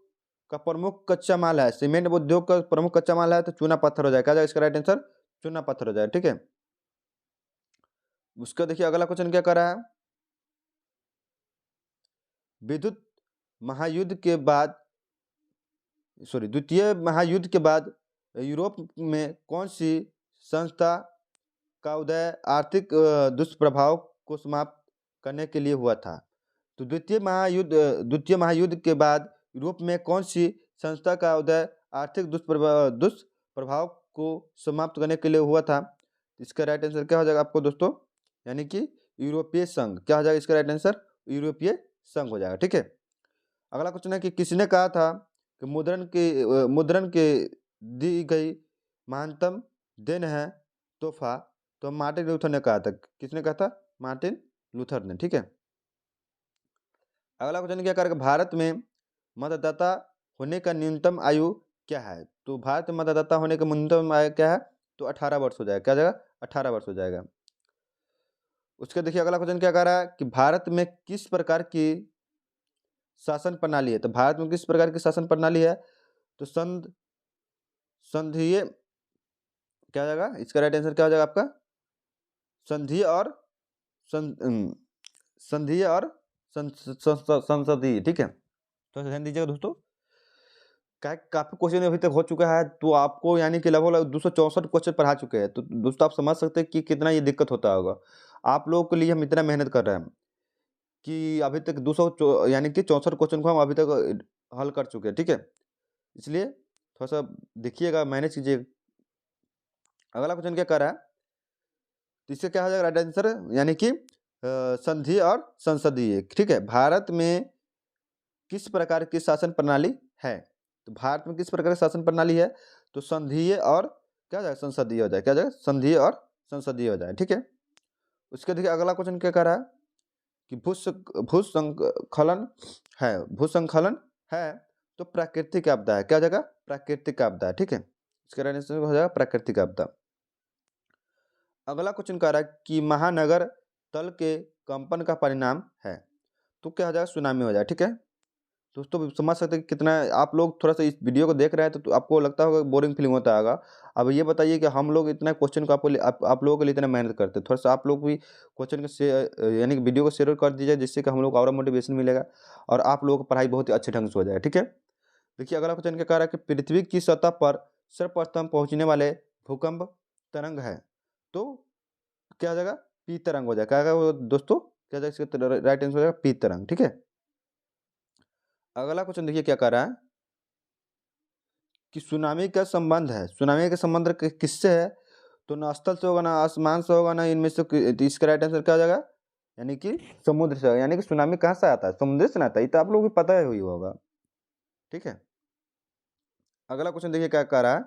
का प्रमुख कच्चा माल है। सीमेंट उद्योग का प्रमुख कच्चा माल है, तो चूना पत्थर हो जाएगा, क्या हो जाएगा इसका राइट आंसर, चूना पत्थर हो जाएगा, ठीक है। उसका देखिए अगला क्वेश्चन क्या कर रहा है। विद्युत महायुद्ध के बाद द्वितीय महायुद्ध के बाद यूरोप में कौन सी संस्था का उदय आर्थिक दुष्प्रभाव को समाप्त करने के लिए हुआ था। तो द्वितीय महायुद्ध के बाद यूरोप में कौन सी संस्था का उदय आर्थिक दुष्प्रभाव को समाप्त करने के लिए हुआ था। इसका राइट आंसर क्या हो जाएगा आपको दोस्तों, यानी कि यूरोपीय संघ। क्या हो जाएगा इसका राइट आंसर, यूरोपीय संघ हो जाएगा, ठीक है। अगला क्वेश्चन है कि किसने कहा था कि मुद्रण के दी गई महानतम देन है तोहफा? तो मार्टिन लूथर ने कहा था। किसने कहा था? मार्टिन लूथर ने। ठीक है, अगला क्वेश्चन क्या करेगा, भारत में मतदाता होने का न्यूनतम आयु क्या है? तो भारत में मतदाता होने का न्यूनतम आयु क्या है? तो 18 वर्ष हो जाएगा। क्या हो जाएगा? 18 वर्ष हो जाएगा। उसके देखिए अगला क्वेश्चन क्या कह रहा है कि भारत में किस प्रकार की शासन प्रणाली है? तो भारत में किस प्रकार की शासन प्रणाली है? तो संघीय, क्या हो जाएगा इसका राइट आंसर? क्या हो जाएगा आपका? संघीय और संघीय और संसदीय। ठीक है, तो ध्यान दीजिएगा दोस्तों, काफी क्वेश्चन अभी तक हो चुका है, तो आपको यानी कि लगभग 264 क्वेश्चन पढ़ा चुके हैं। तो दोस्तों आप समझ सकते हैं कि कितना ये दिक्कत होता होगा। आप लोगों के लिए हम इतना मेहनत कर रहे हैं कि अभी तक 200 यानी कि 64 क्वेश्चन को हम अभी तक हल कर चुके हैं। ठीक है, इसलिए थोड़ा सा देखिएगा, मैनेज कीजिए। अगला क्वेश्चन क्या कर रहा है, तो इससे क्या हो जाएगा राइट आंसर? यानी कि संघीय और संसदीय। ठीक है, भारत में किस प्रकार की शासन प्रणाली है? तो भारत में किस प्रकार की शासन प्रणाली है? तो संघीय और क्या हो जाएगा? संसदीय हो जाए। क्या हो जाएगा? संघीय और संसदीय हो जाए। ठीक है, उसके देखिए अगला क्वेश्चन क्या कर रहा है कि भूस्खलन भूस्खलन है तो प्राकृतिक आपदा है। क्या हो जाएगा? प्राकृतिक आपदा है। ठीक है, इसका राइट आंसर हो जाएगा प्राकृतिक आपदा। अगला क्वेश्चन कह रहा है कि महानगर तल के कंपन का परिणाम है, तो क्या हो जाएगा? सुनामी हो जाए। ठीक है, दोस्तों समझ सकते हैं कि कितना आप लोग थोड़ा सा इस वीडियो को देख रहे हैं तो आपको लगता होगा बोरिंग फीलिंग होता होगा। अब ये बताइए कि हम लोग इतना क्वेश्चन को आप लोगों के लिए इतना मेहनत करते हैं, थोड़ा सा आप लोग भी क्वेश्चन को यानी कि वीडियो को शेयर कर दीजिए, जिससे कि हम लोग को और मोटिवेशन मिलेगा और आप लोगों की पढ़ाई बहुत ही अच्छे ढंग से हो जाए। ठीक है, देखिए अगला क्वेश्चन क्या कह रहा है कि पृथ्वी की सतह पर सर्वप्रथम पहुंचने वाले भूकंप तरंग है, तो क्या हो जाएगा? पी तरंग हो जाएगा। क्या होगा दोस्तों? क्या हो जाएगा? इसका राइट आंसर हो जाएगा पी तरंग। ठीक है, अगला क्वेश्चन देखिए क्या कह रहा है कि सुनामी का संबंध है, सुनामी का संबंध किससे है? तो ना स्थल से होगा, ना आसमान से होगा, ना इनमें से तो इसका राइट आंसर क्या हो जाएगा? यानी कि समुद्र से। यानी कि सुनामी कहाँ से आता है? समुद्र से ना आता है। ये तो आप लोगों को पता ही हुई होगा। ठीक है, अगला क्वेश्चन देखिए क्या कह रहा है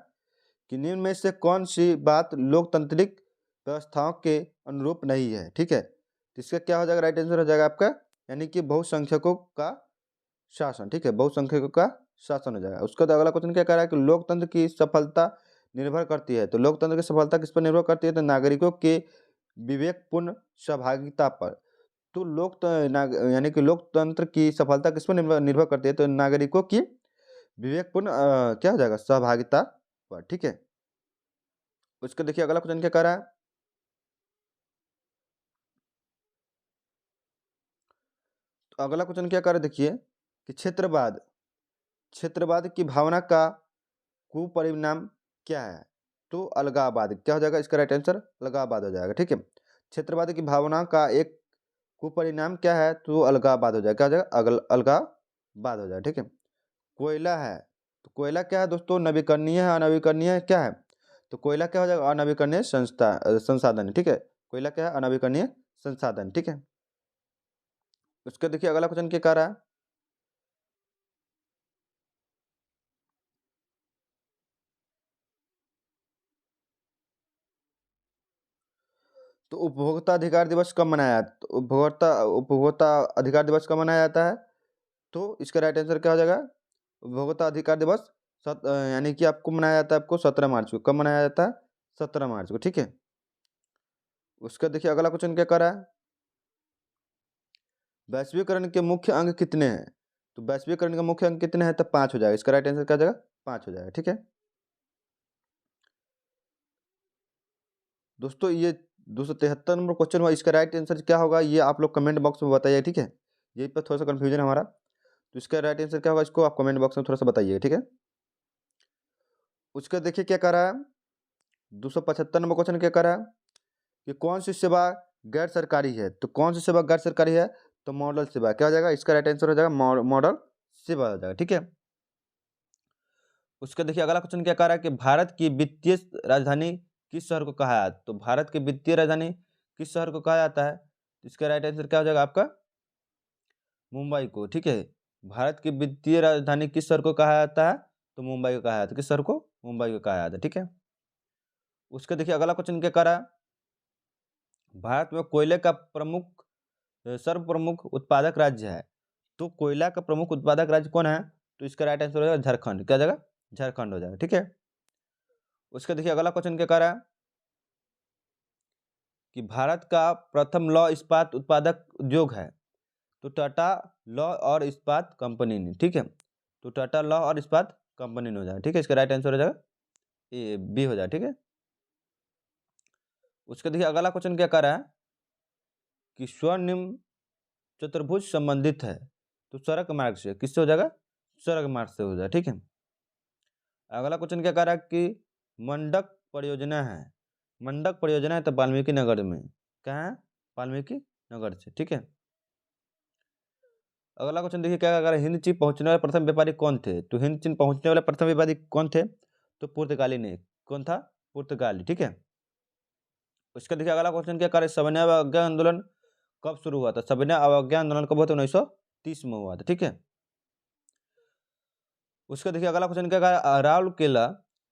कि निम्न में से कौन सी बात लोकतांत्रिक व्यवस्थाओं के अनुरूप नहीं है? ठीक है, तो इसका क्या हो जाएगा? राइट आंसर हो जाएगा आपका यानी कि बहुसंख्यकों का शासन। ठीक है, बहुसंख्यकों का शासन हो जाएगा। उसका अगला क्वेश्चन क्या कह रहा है कि लोकतंत्र की सफलता निर्भर करती है, तो लोकतंत्र की सफलता किस पर निर्भर करती है? तो नागरिकों के विवेकपूर्ण सहभागिता पर। तो यानी कि लोकतंत्र की सफलता किस पर निर्भर करती है? तो नागरिकों की विवेकपूर्ण क्या हो जाएगा? सहभागिता पर। ठीक है, उसका देखिए अगला क्वेश्चन क्या कह रहा है, तो अगला क्वेश्चन क्या कर रहा है देखिए कि क्षेत्रवाद की भावना का कुपरिणाम क्या है? तो अलगाववाद। क्या हो जाएगा? इसका राइट आंसर अलगाववाद हो जाएगा। ठीक है, क्षेत्रवाद की भावना का एक कुपरिणाम क्या है? तो अलगाववाद हो जाएगा। क्या हो जाएगा? अलगाववाद हो जाएगा। ठीक है, कोयला है, तो कोयला क्या है दोस्तों? नवीकरणीय है। अनवीकरणीय क्या है? तो कोयला क्या हो जाएगा? अनवीकरणीय संसाधन। ठीक है, कोयला क्या है? अनवीकरणीय संसाधन। ठीक है, उसका देखिए अगला क्वेश्चन क्या कह रहा है, तो उपभोक्ता अधिकार दिवस कब मनाया? तो उपभोक्ता अधिकार दिवस कब मनाया जाता है? तो इसका राइट आंसर क्या हो जाएगा? उपभोक्ता अधिकार दिवस यानी कि आपको मनाया जाता है आपको 17 मार्च को। कब मनाया जाता है? 17 मार्च को। ठीक है, उसका देखिए अगला क्वेश्चन क्या कर रहा है, वैश्वीकरण के मुख्य अंग कितने हैं? तो वैश्वीकरण का मुख्य अंग कितने हैं? तो 5 हो जाएगा। इसका राइट आंसर क्या हो जाएगा? 5 हो जाएगा। ठीक है, दोस्तों ये 273 नंबर क्वेश्चन हुआ, इसका राइट आंसर क्या होगा ये आप लोग कमेंट बॉक्स में बताइए। ठीक है, यही पर थोड़ा सा कन्फ्यूजन हमारा, तो इसका राइट आंसर क्या होगा इसको आप कमेंट बॉक्स में थोड़ा सा बताइए। ठीक है, उसका देखिए क्या कर रहा है, 275 नंबर क्वेश्चन क्या कर रहा है कि कौन सी सेवा गैर सरकारी है? तो कौन सी सेवा गैर सरकारी है? तो मॉडल सेवा। क्या हो जाएगा? इसका राइट आंसर हो जाएगा मॉडल सेवा हो जाएगा। ठीक है, उसका देखिए अगला क्वेश्चन क्या कह रहा है कि भारत की वित्तीय राजधानी किस शहर को कहा जाता है? तो भारत की वित्तीय राजधानी किस शहर को कहा जाता है? इसका राइट आंसर क्या हो जाएगा आपका? मुंबई को। ठीक है, भारत की वित्तीय राजधानी किस शहर को कहा जाता है? तो मुंबई को कहा जाता है। किस शहर को? मुंबई को कहा जाता है। ठीक है, उसके देखिए अगला क्वेश्चन क्या कर रहा है, भारत में कोयले का प्रमुख सर्व प्रमुख उत्पादक राज्य है, तो कोयला का प्रमुख उत्पादक राज्य कौन है? तो इसका राइट आंसर हो जाएगा झारखंड। क्या जाएगा? झारखंड हो जाएगा। ठीक है, उसका देखिए अगला क्वेश्चन क्या कर रहा है कि भारत का प्रथम लौह इस्पात उत्पादक उद्योग है, तो टाटा लौह और इस्पात कंपनी ने। ठीक है, तो टाटा लौह और इस्पात कंपनी ने हो जाएगा। ठीक है, इसका राइट आंसर हो जाएगा ए, बी हो जाएगा। ठीक है, उसका देखिए अगला क्वेश्चन क्या कर रहा है कि स्वर्णिम चतुर्भुज संबंधित है, तो सड़क मार्ग से। किससे हो जाएगा? सड़क मार्ग से हो जाएगा। ठीक है, अगला क्वेश्चन क्या कह रहा है कि मंडक परियोजना है, मंडक परियोजना है तो वाल्मीकि नगर में। कहाँ है? वाल्मीकि नगर से। ठीक है, अगला क्वेश्चन देखिए क्या कह रहा है, हिंद चीन पहुंचने वाले प्रथम व्यापारी कौन थे? तो हिंद चीन पहुंचने वाले प्रथम व्यापारी कौन थे? तो पुर्तगाली ने। कौन था? पुर्तगाली। ठीक है, उसका देखिए अगला क्वेश्चन क्या कर रहा है, सविनय अवज्ञा आंदोलन कब शुरू हुआ था? सविनय अवज्ञा आंदोलन कब हुआ था? 1930 में हुआ था। ठीक है, उसका देखिए अगला क्वेश्चन क्या कहा, राउरकेला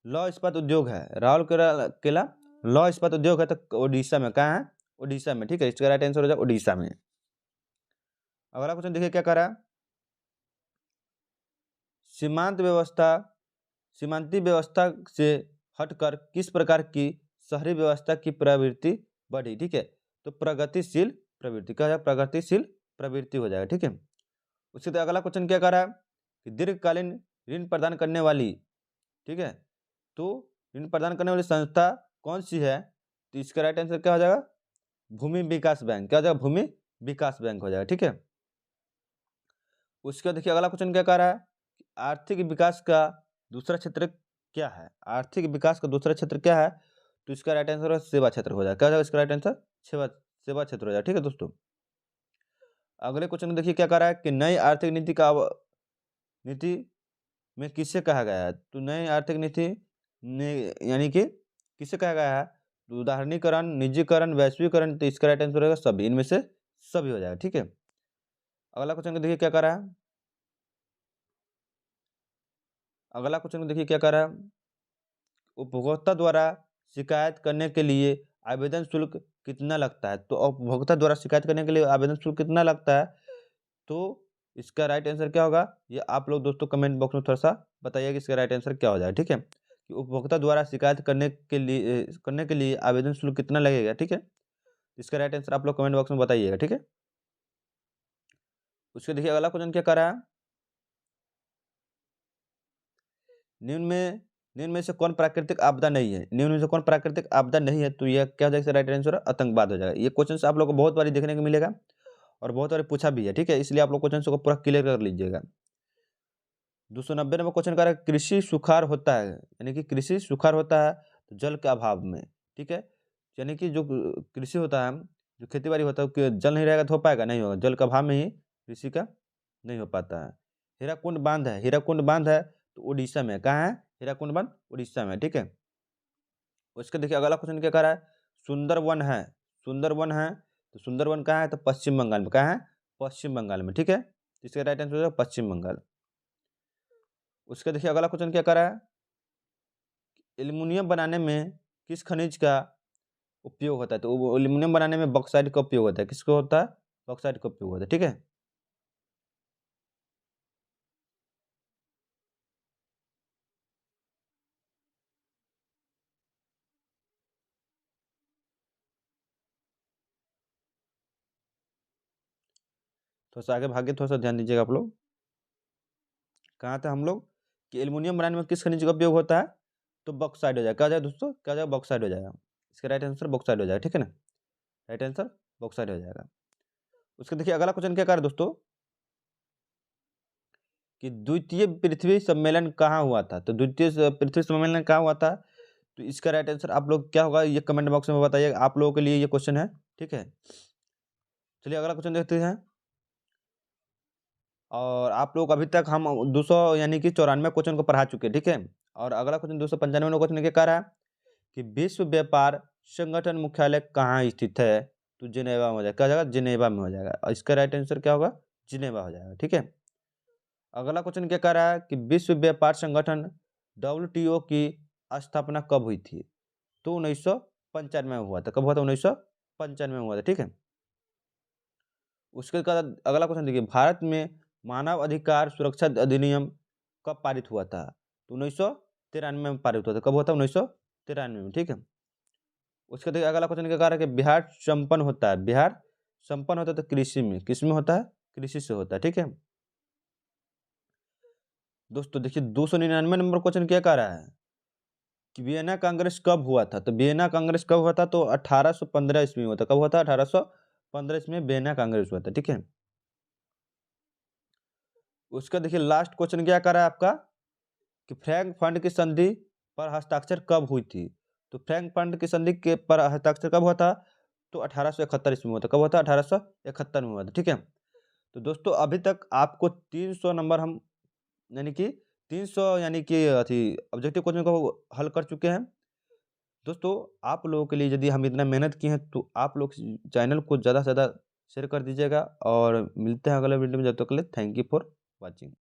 लौह इस्पात उद्योग है, राउरकेला लौह इस्पात उद्योग है तो उड़ीसा में। कहाँ है? उड़ीसा में। ठीक है, इसका राइट आंसर हो जाए उड़ीसा में। अगला क्वेश्चन देखिए क्या कर रहा है, सीमांत व्यवस्था सीमांती व्यवस्था से हटकर किस प्रकार की शहरी व्यवस्था की प्रवृत्ति बढ़ी? ठीक है, तो प्रगतिशील प्रवृत्ति। क्या है? प्रगतिशील प्रवृत्ति हो जाएगा। ठीक है, उसके बाद अगला क्वेश्चन क्या कर रहा है कि दीर्घकालीन ऋण प्रदान करने वाली, ठीक है, तो ऋण प्रदान करने वाली संस्था कौन सी है? तो इसका राइट आंसर क्या हो जाएगा? भूमि विकास बैंक। क्या हो जाएगा? भूमि विकास बैंक हो जाएगा। ठीक है, उसके बाद देखिए अगला क्वेश्चन क्या कर रहा है, आर्थिक विकास का दूसरा क्षेत्र क्या है? आर्थिक विकास का दूसरा क्षेत्र क्या है? तो इसका राइट आंसर सेवा क्षेत्र हो जाएगा। क्या हो जाएगा इसका राइट आंसर? सेवा सेवा क्षेत्र हो जाएगा। ठीक है दोस्तों, अगले क्वेश्चन में देखिए क्या कर रहा है कि नई आर्थिक नीति का नीति में किसे कहा गया है? तो नई आर्थिक नीति ने यानी कि किसे कहा गया है? तो उदाहरणीकरण, निजीकरण, वैश्वीकरण। तो इसका राइट आंसर होगा सभी, इनमें से सभी हो जाएगा। ठीक है, अगला क्वेश्चन देखिए क्या कर रहा है, अगला क्वेश्चन देखिए क्या कर रहा है, उपभोक्ता द्वारा शिकायत करने के लिए आवेदन शुल्क कितना लगता है? तो उपभोक्ता द्वारा शिकायत करने के लिए आवेदन शुल्क कितना लगता है? तो इसका राइट आंसर क्या होगा, ये आप लोग दोस्तों कमेंट बॉक्स में थोड़ा सा बताइए कि इसका राइट आंसर क्या हो जाए। ठीक है, कि उपभोक्ता द्वारा शिकायत करने के लिए आवेदन शुल्क कितना लगेगा? ठीक है, इसका राइट आंसर आप लोग कमेंट बॉक्स में बताइएगा। ठीक है, उसके देखिए अगला क्वेश्चन क्या कर रहा है, निम्न में से कौन प्राकृतिक आपदा नहीं है? निम्न में से कौन प्राकृतिक आपदा नहीं है? तो यह क्या हो जाएगा? राइट आंसर आतंकवाद हो जाएगा। ये क्वेश्चन आप लोग को बहुत बार देखने को मिलेगा और बहुत बार पूछा भी है। ठीक है, इसलिए आप लोग क्वेश्चन को पूरा क्लियर कर लीजिएगा। 290 नंबर क्वेश्चन कर रहा है, कृषि सुखाड़ होता है, यानी कि कृषि सुखाड़ होता है तो जल के अभाव में। ठीक है, यानी कि जो कृषि होता है, जो खेती बाड़ी होता है, कि जल नहीं रहेगा तो हो पाएगा? नहीं होगा, जल का अभाव में ही कृषि का नहीं हो पाता है। हीराकुंड बांध है, हीराकुंड बांध है तो उड़ीसा में। कहाँ है? हीराकुंड बांध उड़ीसा में। ठीक है, उसके देखिए अगला क्वेश्चन क्या कर रहा है, सुंदरवन है, सुंदरवन है तो सुंदरवन कहाँ है? तो पश्चिम बंगाल में। कहाँ है? पश्चिम बंगाल में। ठीक है, इसका राइट आंसर हो जाएगा पश्चिम बंगाल। उसके देखिए अगला क्वेश्चन क्या कर रहा है, एल्युमिनियम बनाने में किस खनिज का उपयोग होता है? तो वो एल्युमिनियम बनाने में बॉक्साइट का उपयोग होता है। किसको होता है? बॉक्साइट का उपयोग होता है। ठीक है, थोड़ा सा आगे भागे, थोड़ा सा ध्यान दीजिएगा आप लोग। कहाँ थे हम लोग कि एल्युमिनियम बनाने में किस खनिज का उपयोग होता है? तो बॉक्साइट हो जाएगा। क्या हो जाएगा दोस्तों? क्या हो जाएगा? बॉक्साइट हो जाएगा। इसका राइट आंसर बॉक्साइट हो जाएगा। ठीक है ना, राइट आंसर बॉक्साइट हो जाएगा। उसके देखिए अगला क्वेश्चन क्या कर दोस्तों कि द्वितीय पृथ्वी सम्मेलन कहाँ हुआ था? तो द्वितीय पृथ्वी सम्मेलन कहाँ हुआ था? तो इसका राइट आंसर आप लोग क्या होगा, ये कमेंट बॉक्स में बताइएगा। आप लोगों के लिए ये क्वेश्चन है। ठीक है, चलिए अगला क्वेश्चन देखते हैं। और आप लोग अभी तक हम 200 यानी कि 94 क्वेश्चन को पढ़ा चुके हैं। ठीक है, और अगला क्वेश्चन 295 क्वेश्चन क्या कह रहा है कि विश्व व्यापार संगठन मुख्यालय कहाँ स्थित है? तो जिनेवा में हो जाएगा। क्या हो जाएगा? जिनेवा में हो जाएगा। और इसका राइट आंसर क्या होगा? जिनेवा हो जाएगा। ठीक है, अगला क्वेश्चन क्या कह रहा है कि विश्व व्यापार संगठन WTO की स्थापना कब हुई थी? तो 1995 में हुआ था। कब हुआ था? 1995 में हुआ था, ठीक है। उसके बाद अगला क्वेश्चन देखिए, भारत में मानव अधिकार सुरक्षा अधिनियम कब पारित हुआ था? तो 1993 में पारित हुआ था। कब हुआ था? 1993 में, ठीक है। उसके देखिए अगला क्वेश्चन क्या कह रहा है कि बिहार संपन्न होता है। बिहार संपन्न होता है तो कृषि में, किस में होता है? कृषि से होता है, ठीक है। दोस्तों देखिए 299 नंबर क्वेश्चन क्या कह रहा है कि वियना कांग्रेस कब हुआ था? तो वियना कांग्रेस कब हुआ था? तो 1815 ईस्वी में हुआ था। कब हुआ था? 1815 ईस्वी में वियना कांग्रेस हुआ था, ठीक है। उसका देखिए लास्ट क्वेश्चन क्या कर रहा है आपका कि फ्रैंक फंड की संधि पर हस्ताक्षर कब हुई थी? तो फ्रैंक फंड की संधि के पर हस्ताक्षर कब हुआ था? तो 1871 ईस्वी में हुआ था। कब हुआ था? 1871 में हुआ था, ठीक है। तो दोस्तों अभी तक आपको 300 नंबर हम यानी कि 300 यानी कि ऑब्जेक्टिव क्वेश्चन को हल कर चुके हैं। दोस्तों आप लोगों के लिए यदि हम इतना मेहनत किए हैं तो आप लोग चैनल को ज़्यादा से ज़्यादा शेयर कर दीजिएगा और मिलते हैं अगले वीडियो में। जब तक के लिए थैंक यू फॉर वॉचिंग।